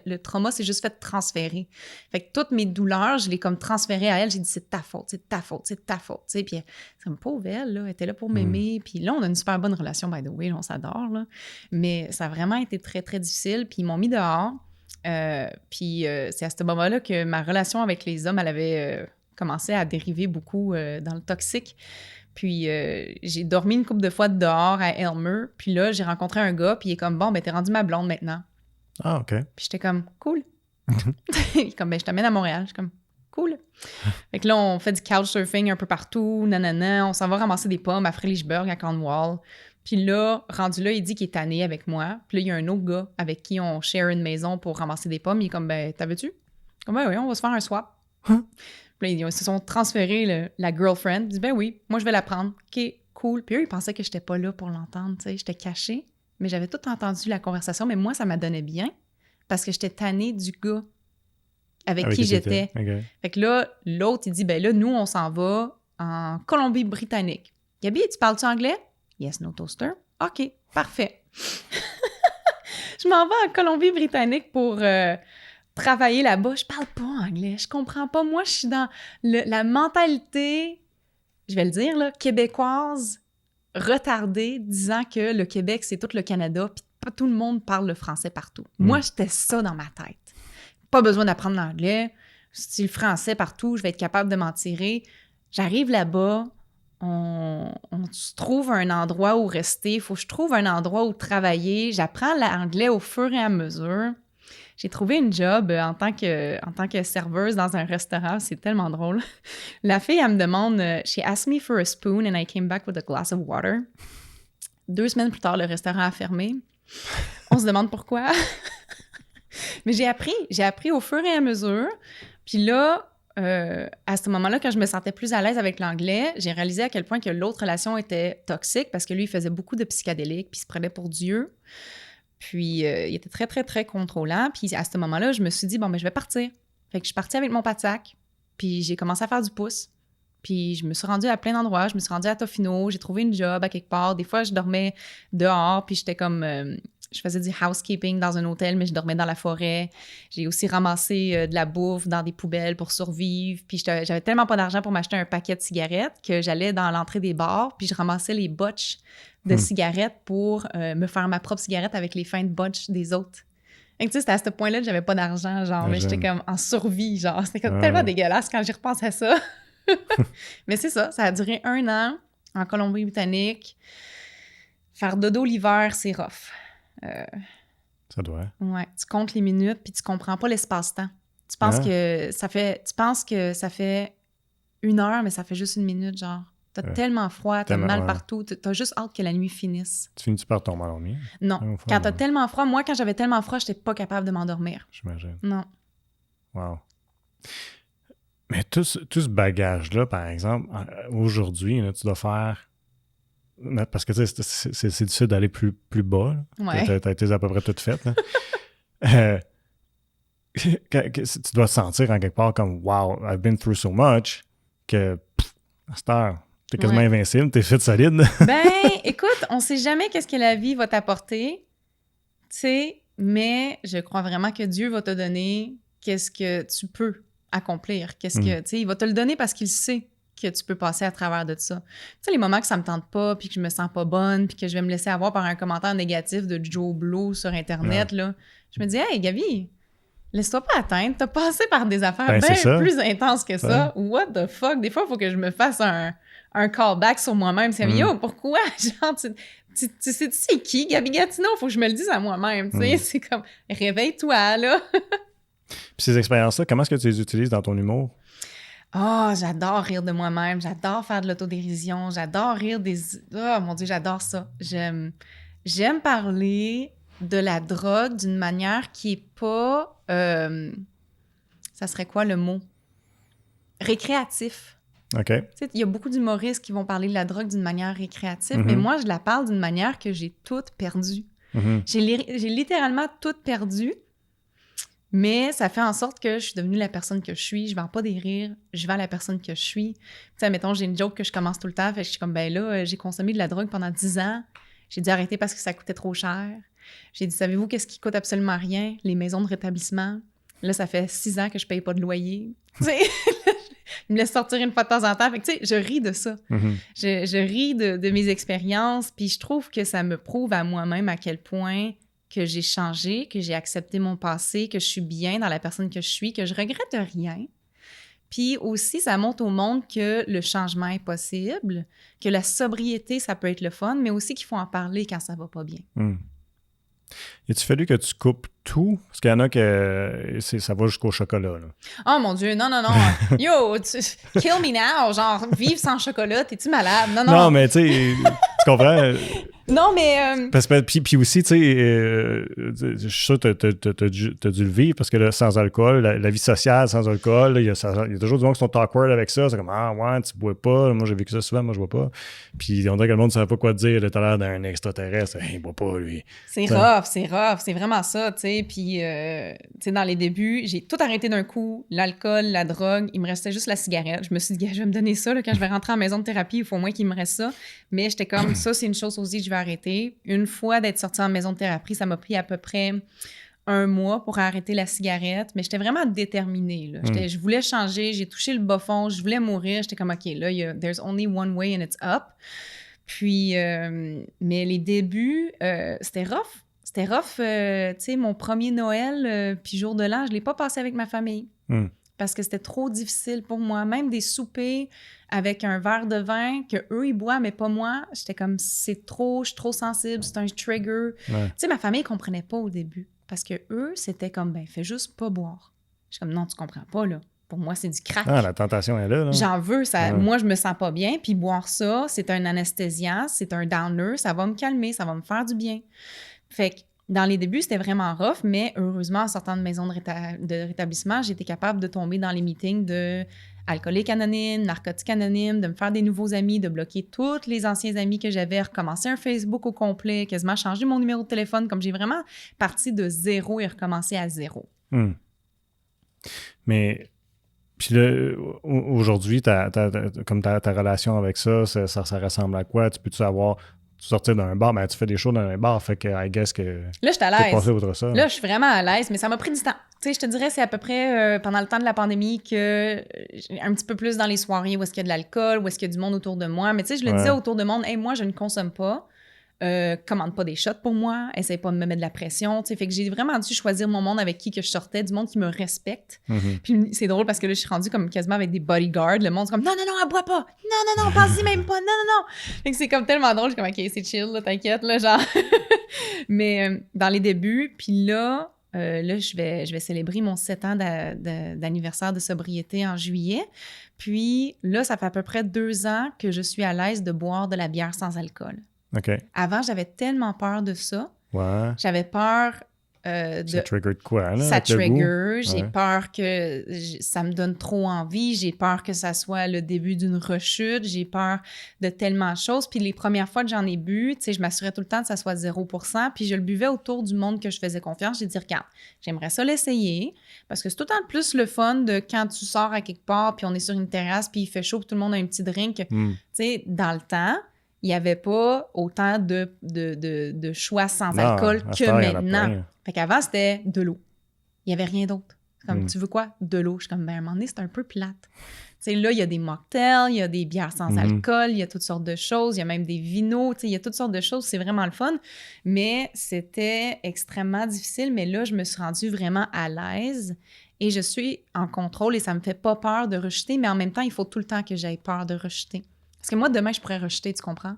le trauma s'est juste fait transférer. Fait que toutes mes douleurs, je l'ai comme transférées à elle. J'ai dit, c'est ta faute, c'est ta faute, c'est ta faute. Tu sais, puis c'est comme pauvre elle, là, elle était là pour m'aimer. Puis là, on a une super bonne relation, by the way, là, on s'adore, là. Mais ça a vraiment été très, très difficile. Puis ils m'ont mis dehors. Puis c'est à ce moment-là que ma relation avec les hommes, elle avait... commençait à dériver beaucoup dans le toxique. Puis j'ai dormi une couple de fois dehors à Elmer. Puis là, j'ai rencontré un gars, puis il est comme, bon, ben t'es rendu ma blonde maintenant.
Ah, OK.
Puis j'étais comme, cool. Il est comme, ben je t'amène à Montréal. Je suis comme, cool. Fait que là, on fait du couchsurfing un peu partout, nanana. On s'en va ramasser des pommes à Fredericksburg, à Cornwall. Puis là, rendu là, il dit qu'il est tanné avec moi. Puis là, il y a un autre gars avec qui on share une maison pour ramasser des pommes. Il est comme, ben, t'as vu-tu? Comme, ben oui, on va se faire un swap.
Hein?
Puis là, ils se sont transférés la girlfriend. Il dit, ben oui, moi, je vais la prendre. OK, cool. Puis eux, ils pensaient que j'étais pas là pour l'entendre, tu sais. J'étais cachée. Mais j'avais tout entendu la conversation. Mais moi, ça m'a donné bien parce que j'étais tannée du gars avec qui j'étais.
Okay.
Fait que là, l'autre, il dit, ben là, nous, on s'en va en Colombie-Britannique. Gabi, tu parles-tu anglais? Yes, no toaster. OK, parfait. Je m'en vais en Colombie-Britannique pour travailler là-bas. Je parle pas anglais, je comprends pas. Moi, je suis dans la mentalité, je vais le dire, là, québécoise, retardée, disant que le Québec, c'est tout le Canada, puis pas tout le monde parle le français partout. Moi, j'étais ça dans ma tête. Pas besoin d'apprendre l'anglais. Si le français partout, je vais être capable de m'en tirer. J'arrive là-bas, on se trouve un endroit où rester. Il faut que je trouve un endroit où travailler. J'apprends l'anglais au fur et à mesure. J'ai trouvé une job en tant que serveuse dans un restaurant. C'est tellement drôle. La fille, elle me demande « She asked me for a spoon and I came back with a glass of water. » 2 semaines plus tard, le restaurant a fermé. On se demande pourquoi. Mais j'ai appris au fur et à mesure. Puis là, à ce moment-là, quand je me sentais plus à l'aise avec l'anglais, j'ai réalisé à quel point que l'autre relation était toxique parce que lui, il faisait beaucoup de psychédéliques puis il se prenait pour Dieu. Puis il était très, très, très contrôlant. Puis à ce moment-là, je me suis dit, bon, ben je vais partir. Fait que je suis partie avec mon pack, puis j'ai commencé à faire du pouce. Puis je me suis rendue à plein d'endroits. Je me suis rendue à Tofino, j'ai trouvé une job à quelque part. Des fois, je dormais dehors, puis j'étais comme... je faisais du housekeeping dans un hôtel, mais je dormais dans la forêt. J'ai aussi ramassé de la bouffe dans des poubelles pour survivre. Puis j'avais tellement pas d'argent pour m'acheter un paquet de cigarettes que j'allais dans l'entrée des bars, puis je ramassais les botches de cigarettes pour me faire ma propre cigarette avec les fins de botches des autres. Et tu sais, c'était à ce point-là que j'avais pas d'argent, genre, mais j'étais comme en survie, genre. C'était tellement dégueulasse quand j'y repense à ça. Mais c'est ça a duré 1 an en Colombie-Britannique. Faire dodo l'hiver, c'est rough.
Ça doit.
Ouais, tu comptes les minutes puis tu comprends pas l'espace-temps. Tu penses que ça fait 1 heure, mais ça fait juste 1 minute, genre. T'as tellement froid, t'as mal partout, t'as juste hâte que la nuit finisse.
Tu finis par tomber endormi?
Non. Quand t'as tellement froid, moi, quand j'avais tellement froid, j'étais pas capable de m'endormir.
J'imagine.
Non.
Wow. Mais tout ce bagage-là, par exemple, aujourd'hui, là, tu dois faire... Parce que tu sais, c'est difficile d'aller plus bas.
Ouais.
T'as été à peu près toute faite. Là. Tu dois te sentir en quelque part comme « Wow, I've been through so much » que à cette heure, t'es quasiment invincible, t'es fait solide.
Ben, écoute, on sait jamais qu'est-ce que la vie va t'apporter, tu sais, mais je crois vraiment que Dieu va te donner qu'est-ce que tu peux accomplir. Qu'est-ce que, tu sais, il va te le donner parce qu'il sait que tu peux passer à travers de ça. Tu sais, les moments que ça me tente pas, puis que je me sens pas bonne, puis que je vais me laisser avoir par un commentaire négatif de Joe Blow sur Internet, là, je me dis « Hey, Gabi, laisse-toi pas atteindre. T'as passé par des affaires bien plus intenses que ça. Ouais. What the fuck? Des fois, il faut que je me fasse un callback sur moi-même. C'est yo, pourquoi? Genre, tu sais c'est qui, Gabi Gatineau? Faut que je me le dise à moi-même. Tu sais, c'est comme, réveille-toi, là.
Puis ces expériences-là, comment est-ce que tu les utilises dans ton humour?
Oh, j'adore rire de moi-même. J'adore faire de l'autodérision. J'adore rire des... Oh, mon Dieu, j'adore ça. J'aime parler de la drogue d'une manière qui est pas... ça serait quoi le mot? Récréatif.
OK.
Tu sais, il y a beaucoup d'humoristes qui vont parler de la drogue d'une manière récréative, mais moi, je la parle d'une manière que j'ai toute perdue. J'ai littéralement toute perdue, mais ça fait en sorte que je suis devenue la personne que je suis. Je vends pas des rires, je vends la personne que je suis. Tu sais, mettons, j'ai une joke que je commence tout le temps, fait que je suis comme, ben là, j'ai consommé de la drogue pendant 10 ans. J'ai dû arrêter parce que ça coûtait trop cher. J'ai dit, savez-vous qu'est-ce qui coûte absolument rien? Les maisons de rétablissement. Là, ça fait 6 ans que je paye pas de loyer. Tu sais, il me laisse sortir une fois de temps en temps. Fait que, tu sais, je ris de ça. Je ris de mes expériences, puis je trouve que ça me prouve à moi-même à quel point que j'ai changé, que j'ai accepté mon passé, que je suis bien dans la personne que je suis, que je regrette rien. Puis aussi, ça montre au monde que le changement est possible, que la sobriété, ça peut être le fun, mais aussi qu'il faut en parler quand ça va pas bien.
As-tu fallu que tu coupes tout? Parce qu'il y en a que ça va jusqu'au chocolat. Là.
Oh mon Dieu, non. Yo, kill me now. Genre, vivre sans chocolat, t'es-tu malade? Non.
Non, mais tu sais, tu comprends?
Non, mais...
Puis aussi, tu sais, je suis sûr que t'as dû le vivre parce que là, sans alcool, la vie sociale sans alcool, il y a toujours des gens qui sont awkward avec ça. C'est comme, ah ouais, tu bois pas. Moi, j'ai vécu ça souvent, moi, je bois pas. Puis on dirait que le monde ne savait pas quoi te dire. T'as l'air d'un extraterrestre. Il boit pas, lui.
C'est rough. C'est vraiment ça, tu sais. Puis, tu sais, dans les débuts, j'ai tout arrêté d'un coup. L'alcool, la drogue, il me restait juste la cigarette. Je me suis dit, je vais me donner ça. Là, quand je vais rentrer en maison de thérapie, il faut au moins qu'il me reste ça. Mais j'étais comme, ça, c'est une chose aussi que je vais arrêter. Une fois d'être sortie en maison de thérapie, ça m'a pris à peu près 1 mois pour arrêter la cigarette. Mais j'étais vraiment déterminée, là. Je voulais changer. J'ai touché le bas fond. Je voulais mourir. J'étais comme, OK, là, there's only one way and it's up. Puis, mais les débuts, c'était rough. C'était rough, tu sais, mon premier Noël, puis jour de l'an, je ne l'ai pas passé avec ma famille. Parce que c'était trop difficile pour moi. Même des soupers avec un verre de vin que eux ils boivent, mais pas moi. J'étais comme, c'est trop, je suis trop sensible, c'est un trigger. Tu sais, ma famille ne comprenait pas au début. Parce que eux, c'était comme, fais juste pas boire. Je suis comme, non, tu comprends pas, là. Pour moi, c'est du crack.
Ah, la tentation est là.
J'en veux. Ça, moi, je me sens pas bien. Puis boire ça, c'est un anesthésiant, c'est un downer. Ça va me calmer, ça va me faire du bien. Fait que dans les débuts, c'était vraiment rough, mais heureusement, en sortant de maison de rétablissement, j'étais capable de tomber dans les meetings de alcooliques anonymes, narcotiques anonymes, de me faire des nouveaux amis, de bloquer tous les anciens amis que j'avais, recommencer un Facebook au complet, quasiment changer mon numéro de téléphone, comme j'ai vraiment parti de zéro et recommencé à zéro.
Mais... Puis là, aujourd'hui, comme ta relation avec ça ressemble à quoi? Tu peux-tu sortir d'un bar? Tu fais des shows dans un bar, fait que I guess que...
Là, je suis à l'aise.
Passé outre ça.
Là, je suis vraiment à l'aise, mais ça m'a pris du temps. Tu sais, je te dirais, c'est à peu près pendant le temps de la pandémie que un petit peu plus dans les soirées où est-ce qu'il y a de l'alcool, où est-ce qu'il y a du monde autour de moi. Mais tu sais, je le disais autour de monde, « Hey, moi, je ne consomme pas. Commande pas des shots pour moi, essaye pas de me mettre de la pression, tu sais, fait que j'ai vraiment dû choisir mon monde avec qui que je sortais, du monde qui me respecte. Puis c'est drôle parce que là, je suis rendue comme quasiment avec des bodyguards, le monde c'est comme « Non, elle boit pas! Non, pense-y même pas! Non! » Fait que c'est comme tellement drôle, je suis comme « OK, c'est chill, là, t'inquiète, là, genre... » Mais dans les débuts, puis là, je vais célébrer mon 7 ans d'anniversaire de sobriété en juillet. Puis là, ça fait à peu près 2 ans que je suis à l'aise de boire de la bière sans alcool.
Okay.
Avant, j'avais tellement peur de ça.
Ouais.
J'avais peur
Ça trigger de quoi, là?
Ça trigger. J'ai peur que ça me donne trop envie. J'ai peur que ça soit le début d'une rechute. J'ai peur de tellement de choses. Puis les premières fois que j'en ai bu, tu sais, je m'assurais tout le temps que ça soit 0%. Puis je le buvais autour du monde que je faisais confiance. J'ai dit, regarde, j'aimerais ça l'essayer. Parce que c'est tout le temps plus le fun de quand tu sors à quelque part, puis on est sur une terrasse, puis il fait chaud, puis tout le monde a un petit drink. Tu sais, dans le temps, il n'y avait pas autant de choix sans alcool que maintenant. Fait qu'avant, c'était de l'eau. Il n'y avait rien d'autre. Comme, tu veux quoi? De l'eau. Je suis comme, à un moment donné, c'est un peu plate. Tu sais, là, il y a des mocktails, il y a des bières sans alcool, il y a toutes sortes de choses, il y a même des vinos, tu sais, il y a toutes sortes de choses. C'est vraiment le fun. Mais c'était extrêmement difficile. Mais là, je me suis rendue vraiment à l'aise et je suis en contrôle et ça me fait pas peur de rejeter. Mais en même temps, il faut tout le temps que j'aie peur de rejeter. Parce que moi, demain, je pourrais rejeter, tu comprends?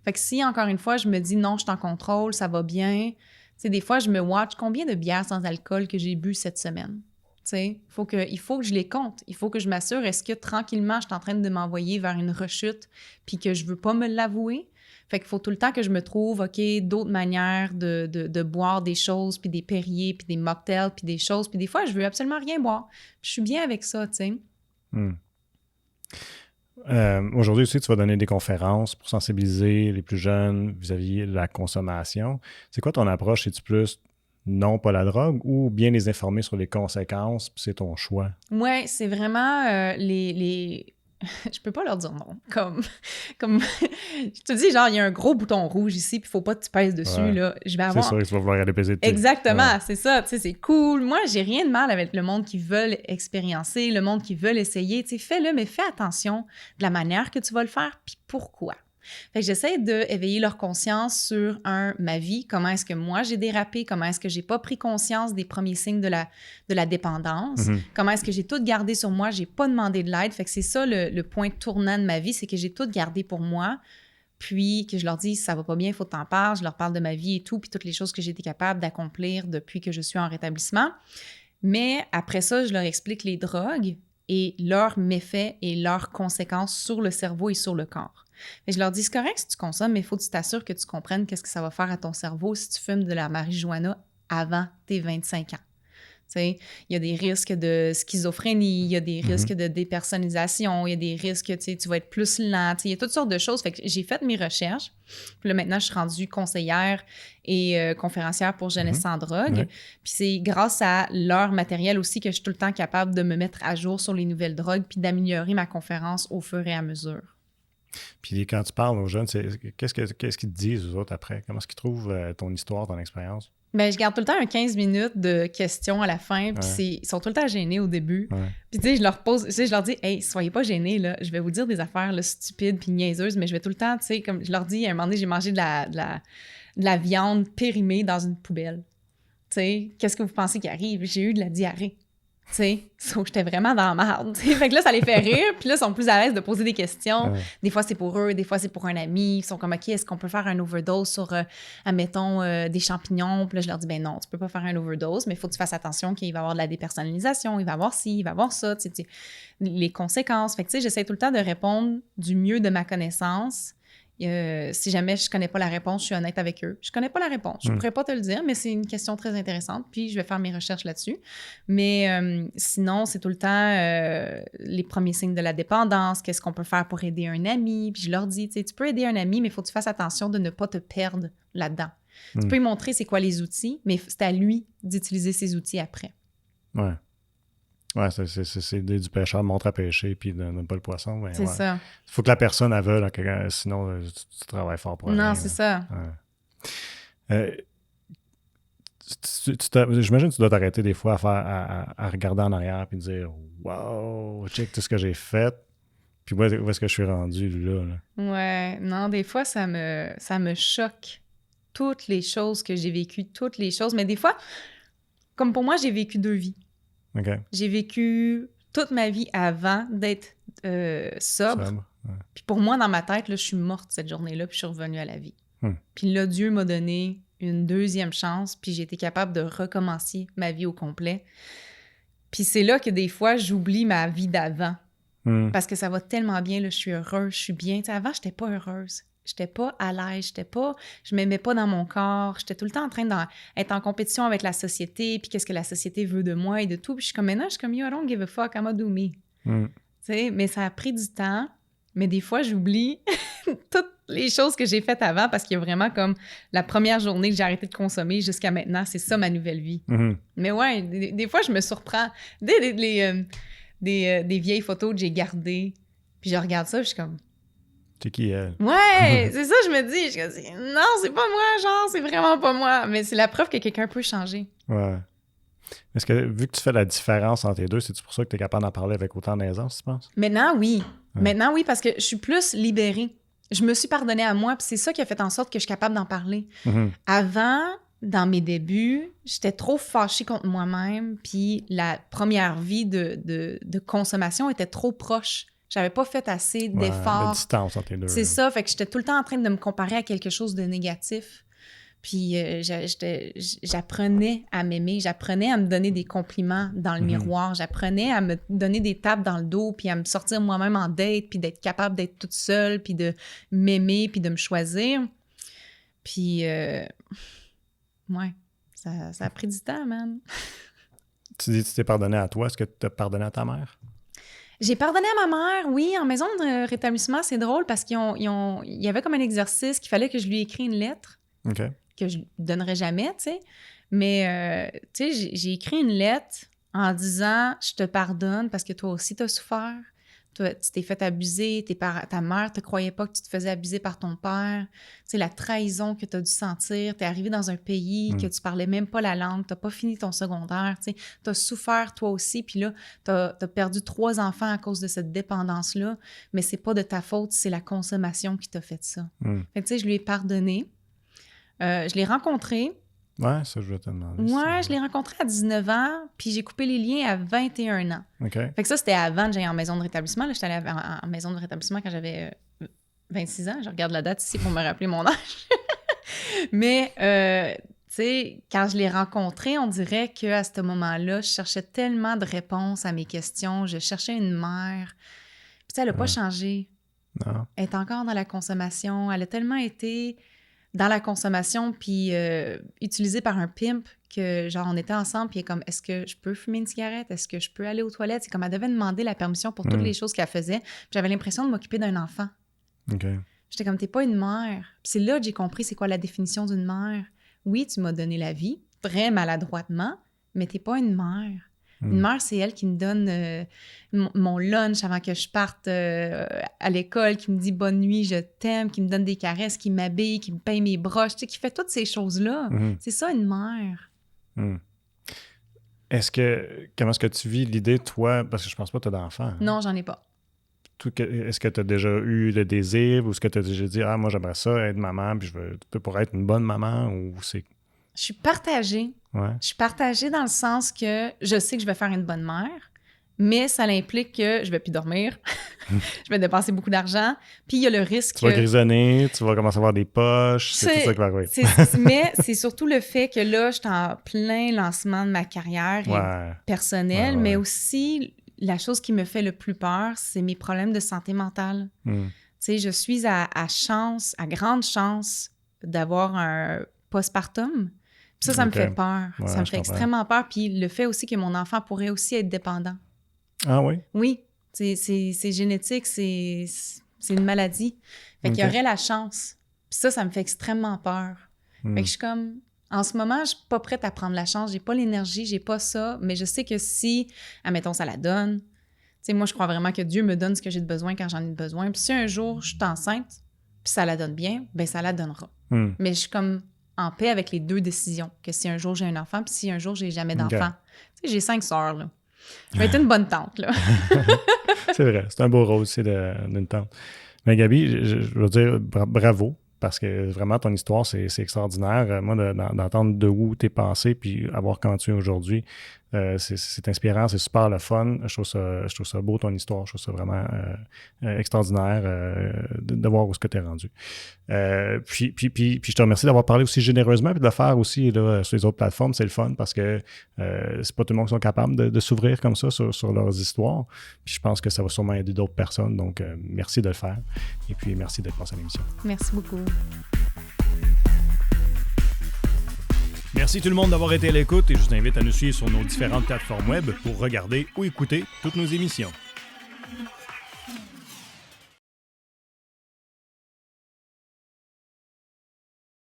Fait que si, encore une fois, je me dis non, je suis en contrôle, ça va bien. Tu sais, des fois, je me watch combien de bières sans alcool que j'ai bu cette semaine. Tu sais, il faut que je les compte. Il faut que je m'assure, est-ce que tranquillement, je suis en train de m'envoyer vers une rechute puis que je veux pas me l'avouer? Fait qu'il faut tout le temps que je me trouve, OK, d'autres manières de boire des choses, puis des Perrier, puis des mocktails, puis des choses. Puis des fois, je veux absolument rien boire. Puis je suis bien avec ça, tu sais.
Aujourd'hui aussi, tu vas donner des conférences pour sensibiliser les plus jeunes vis-à-vis de la consommation. C'est quoi ton approche? C'est-tu plus non, pas la drogue ou bien les informer sur les conséquences, puis c'est ton choix?
Oui, c'est vraiment les... Je peux pas leur dire non. Comme je te dis, genre, il y a un gros bouton rouge ici, puis il faut pas que tu pèses dessus, là. Je vais avoir...
C'est sûr que tu vas vouloir aller peser dessus.
Exactement, c'est ça. Tu sais, c'est cool. Moi, j'ai rien de mal avec le monde qui veut expériencer, le monde qui veut essayer. Tu sais, fais-le, mais fais attention de la manière que tu vas le faire, puis pourquoi. Fait que j'essaie d'éveiller leur conscience sur, ma vie, comment est-ce que moi j'ai dérapé, comment est-ce que j'ai pas pris conscience des premiers signes de la dépendance, comment est-ce que j'ai tout gardé sur moi, j'ai pas demandé de l'aide. Fait que c'est ça le point tournant de ma vie, c'est que j'ai tout gardé pour moi, puis que je leur dis, ça va pas bien, il faut que t'en parles, je leur parle de ma vie et tout, puis toutes les choses que j'ai été capable d'accomplir depuis que je suis en rétablissement. Mais après ça, je leur explique les drogues et leurs méfaits et leurs conséquences sur le cerveau et sur le corps. Et je leur dis, c'est correct si tu consommes, mais il faut que tu t'assures que tu comprennes qu'est-ce que ça va faire à ton cerveau si tu fumes de la marijuana avant tes 25 ans. Tu sais, il y a des risques de schizophrénie, il y a des risques de dépersonnalisation, il y a des risques, tu vas être plus lent, il y a toutes sortes de choses. Fait que j'ai fait mes recherches. Puis là, maintenant, je suis rendue conseillère et conférencière pour Jeunesse sans drogue. Ouais. Puis c'est grâce à leur matériel aussi que je suis tout le temps capable de me mettre à jour sur les nouvelles drogues puis d'améliorer ma conférence au fur et à mesure.
Puis quand tu parles aux jeunes, qu'est-ce qu'ils te disent, eux autres, après? Comment est-ce qu'ils trouvent ton histoire, ton expérience?
Bien, je garde tout le temps un 15 minutes de questions à la fin, puis ils sont tout le temps gênés au début. Ouais. Puis tu sais, je leur dis « Hey, soyez pas gênés, là. Je vais vous dire des affaires là, stupides puis niaiseuses, mais je vais tout le temps, tu sais, comme je leur dis, à un moment donné, j'ai mangé de la viande périmée dans une poubelle. Tu sais, qu'est-ce que vous pensez qui arrive? J'ai eu de la diarrhée. Tu sais, j'étais vraiment dans la merde. Fait que là, ça les fait rire, puis là, ils sont plus à l'aise de poser des questions. Ouais. Des fois, c'est pour eux, des fois, c'est pour un ami. Ils sont comme, OK, est-ce qu'on peut faire un overdose sur, admettons, des champignons? Puis là, je leur dis, ben non, tu peux pas faire un overdose, mais il faut que tu fasses attention qu'il va y avoir de la dépersonnalisation, il va y avoir ci, il va y avoir ça, tu sais, les conséquences. Fait que, tu sais, j'essaie tout le temps de répondre du mieux de ma connaissance. Si jamais je connais pas la réponse, je suis honnête avec eux. Je connais pas la réponse. Je pourrais pas te le dire, mais c'est une question très intéressante. Puis, je vais faire mes recherches là-dessus. Mais sinon, c'est tout le temps les premiers signes de la dépendance. Qu'est-ce qu'on peut faire pour aider un ami? Puis, je leur dis, tu sais, tu peux aider un ami, mais il faut que tu fasses attention de ne pas te perdre là-dedans. Tu peux lui montrer c'est quoi les outils, mais c'est à lui d'utiliser ces outils après.
Ouais. Ouais, c'est du pêcheur, montre à pêcher, puis donne pas le poisson. Ben,
c'est ça.
Il faut que la personne elle veuille, sinon tu travailles fort pour rien.
Non, c'est ça.
Ouais. J'imagine que tu dois t'arrêter des fois à regarder en arrière puis dire « Wow, check tout ce que j'ai fait, puis où est-ce que je suis rendu là? »
Ouais, non, des fois, ça me choque. Toutes les choses que j'ai vécues, toutes les choses. Mais des fois, comme pour moi, j'ai vécu 2 vies. Okay. J'ai vécu toute ma vie avant d'être sobre. Ouais. Puis pour moi, dans ma tête, là, je suis morte cette journée-là, puis je suis revenue à la vie. Puis là, Dieu m'a donné une 2e chance, puis j'ai été capable de recommencer ma vie au complet. Puis c'est là que des fois, j'oublie ma vie d'avant. Parce que ça va tellement bien, là, je suis heureuse, je suis bien. T'sais, avant, j'étais pas heureuse. J'étais pas à l'aise, je m'aimais pas dans mon corps, j'étais tout le temps en train d'être en compétition avec la société, puis qu'est-ce que la société veut de moi et de tout. Puis je suis comme, maintenant, je suis comme, yo, I don't give a fuck, I'm gonna do me. Tu sais, mais ça a pris du temps, mais des fois, j'oublie toutes les choses que j'ai faites avant parce qu'il y a vraiment comme la première journée que j'ai arrêté de consommer jusqu'à maintenant, c'est ça ma nouvelle vie. Mais ouais, des fois, je me surprends. Des vieilles photos que j'ai gardées, puis je regarde ça, puis je suis comme...
C'est qui elle?
Ouais, c'est ça, je me dis. Non, c'est pas moi, genre, c'est vraiment pas moi. Mais c'est la preuve que quelqu'un peut changer.
Ouais. Est-ce que, vu que tu fais la différence entre les deux, c'est-tu pour ça que tu es capable d'en parler avec autant d'aisance, tu penses?
Maintenant, oui. Ouais. Maintenant, oui, parce que je suis plus libérée. Je me suis pardonnée à moi, puis c'est ça qui a fait en sorte que je suis capable d'en parler. Avant, dans mes débuts, j'étais trop fâchée contre moi-même, puis la première vie de consommation était trop proche. J'avais pas fait assez d'efforts.
La distance entre les deux.
C'est ça, fait que j'étais tout le temps en train de me comparer à quelque chose de négatif. Puis j'apprenais à m'aimer, j'apprenais à me donner des compliments dans le miroir, j'apprenais à me donner des tapes dans le dos, puis à me sortir moi-même en date, puis d'être capable d'être toute seule, puis de m'aimer, puis de me choisir. Puis, ouais, ça a pris du temps, man.
Tu dis que tu t'es pardonné à toi, est-ce que tu t'as pardonné à ta mère?
J'ai pardonné à ma mère, oui, en maison de rétablissement. C'est drôle parce qu'il y avait comme un exercice qu'il fallait que je lui écris une lettre que je donnerais jamais, tu sais. Mais, tu sais, j'ai écrit une lettre en disant « Je te pardonne parce que toi aussi, tu as souffert. tu t'es fait abuser, ta mère te croyait pas que tu te faisais abuser par ton père, tu sais, la trahison que tu as dû sentir, tu es arrivé dans un pays que tu parlais même pas la langue, tu n'as pas fini ton secondaire, tu sais, tu as souffert toi aussi, puis là, tu as perdu 3 enfants à cause de cette dépendance-là, mais c'est pas de ta faute, c'est la consommation qui t'a fait ça. Fait que tu sais, je lui ai pardonné, je l'ai rencontré.
Ouais, ça, je voulais te demander.
Ouais, je l'ai rencontré à 19 ans, puis j'ai coupé les liens à 21 ans.
OK.
Fait que ça, c'était avant que j'aille en maison de rétablissement. Là, j'étais allée en maison de rétablissement quand j'avais 26 ans. Je regarde la date ici pour me rappeler mon âge. Mais, tu sais, quand je l'ai rencontré, on dirait qu'à ce moment-là, je cherchais tellement de réponses à mes questions. Je cherchais une mère. Puis, tu sais, elle n'a pas changé.
Non.
Elle est encore dans la consommation. Elle a tellement été dans la consommation, puis utilisée par un pimp, que genre on était ensemble, puis elle est comme, est-ce que je peux fumer une cigarette? Est-ce que je peux aller aux toilettes? C'est comme, elle devait demander la permission pour toutes les choses qu'elle faisait. Puis j'avais l'impression de m'occuper d'un enfant.
OK.
J'étais comme, t'es pas une mère. Puis c'est là que j'ai compris c'est quoi la définition d'une mère. Oui, tu m'as donné la vie, très maladroitement, mais t'es pas une mère. Une mère, c'est elle qui me donne mon lunch avant que je parte à l'école, qui me dit « bonne nuit, je t'aime », qui me donne des caresses, qui m'habille, qui me paye mes broches, tu sais, qui fait toutes ces choses-là. C'est ça, une mère.
Comment est-ce que tu vis l'idée, toi, parce que je pense pas que tu as d'enfant. Hein?
Non, j'en ai pas.
Est-ce que tu as déjà eu le désir ou est-ce que tu as déjà dit « ah, moi, j'aimerais ça, être maman, puis je veux pour être une bonne maman » ou c'est...
Je suis partagée.
Ouais.
Je suis partagée dans le sens que je sais que je vais faire une bonne mère, mais ça implique que je vais plus dormir, je vais dépenser beaucoup d'argent, puis il y a le risque
Tu vas grisonner, tu vas commencer à avoir des poches, c'est tout ça qui va arriver.
Mais c'est surtout le fait que là, je suis en plein lancement de ma carrière personnelle, mais aussi la chose qui me fait le plus peur, c'est mes problèmes de santé mentale. Tu sais, je suis à grande chance d'avoir un postpartum. Puis ça me fait peur.
Ouais,
ça me fait extrêmement peur. Puis le fait aussi que mon enfant pourrait aussi être dépendant.
Ah oui?
Oui. C'est génétique, c'est une maladie. Fait qu'il y aurait la chance. Puis ça me fait extrêmement peur. Fait que je suis comme... En ce moment, je suis pas prête à prendre la chance. J'ai pas l'énergie, j'ai pas ça. Mais je sais que si, admettons, ça la donne... Tu sais, moi, je crois vraiment que Dieu me donne ce que j'ai de besoin quand j'en ai besoin. Puis si un jour, je suis enceinte, puis ça la donne bien, ben ça la donnera. Mais je suis comme... en paix avec les 2 décisions, que si un jour j'ai un enfant, puis si un jour j'ai jamais d'enfant. Tu sais, j'ai 5 sœurs, là. Je vais être une bonne tante, là.
C'est vrai, c'est un beau rôle aussi d'une tante. Mais Gabi, je veux dire bravo, parce que vraiment, ton histoire, c'est extraordinaire. Moi, d'entendre de où t'es passé, puis à voir comment tu es aujourd'hui, c'est inspirant, c'est super le fun. Je trouve ça beau, ton histoire. Je trouve ça vraiment extraordinaire de voir où est-ce que tu es rendu. Puis je te remercie d'avoir parlé aussi généreusement et de le faire aussi là, sur les autres plateformes. C'est le fun parce que c'est pas tout le monde qui sont capables de s'ouvrir comme ça sur leurs histoires. Puis je pense que ça va sûrement aider d'autres personnes. Donc, merci de le faire. Et puis, merci d'être passé à l'émission.
Merci beaucoup.
Merci tout le monde d'avoir été à l'écoute et je vous invite à nous suivre sur nos différentes plateformes web pour regarder ou écouter toutes nos émissions.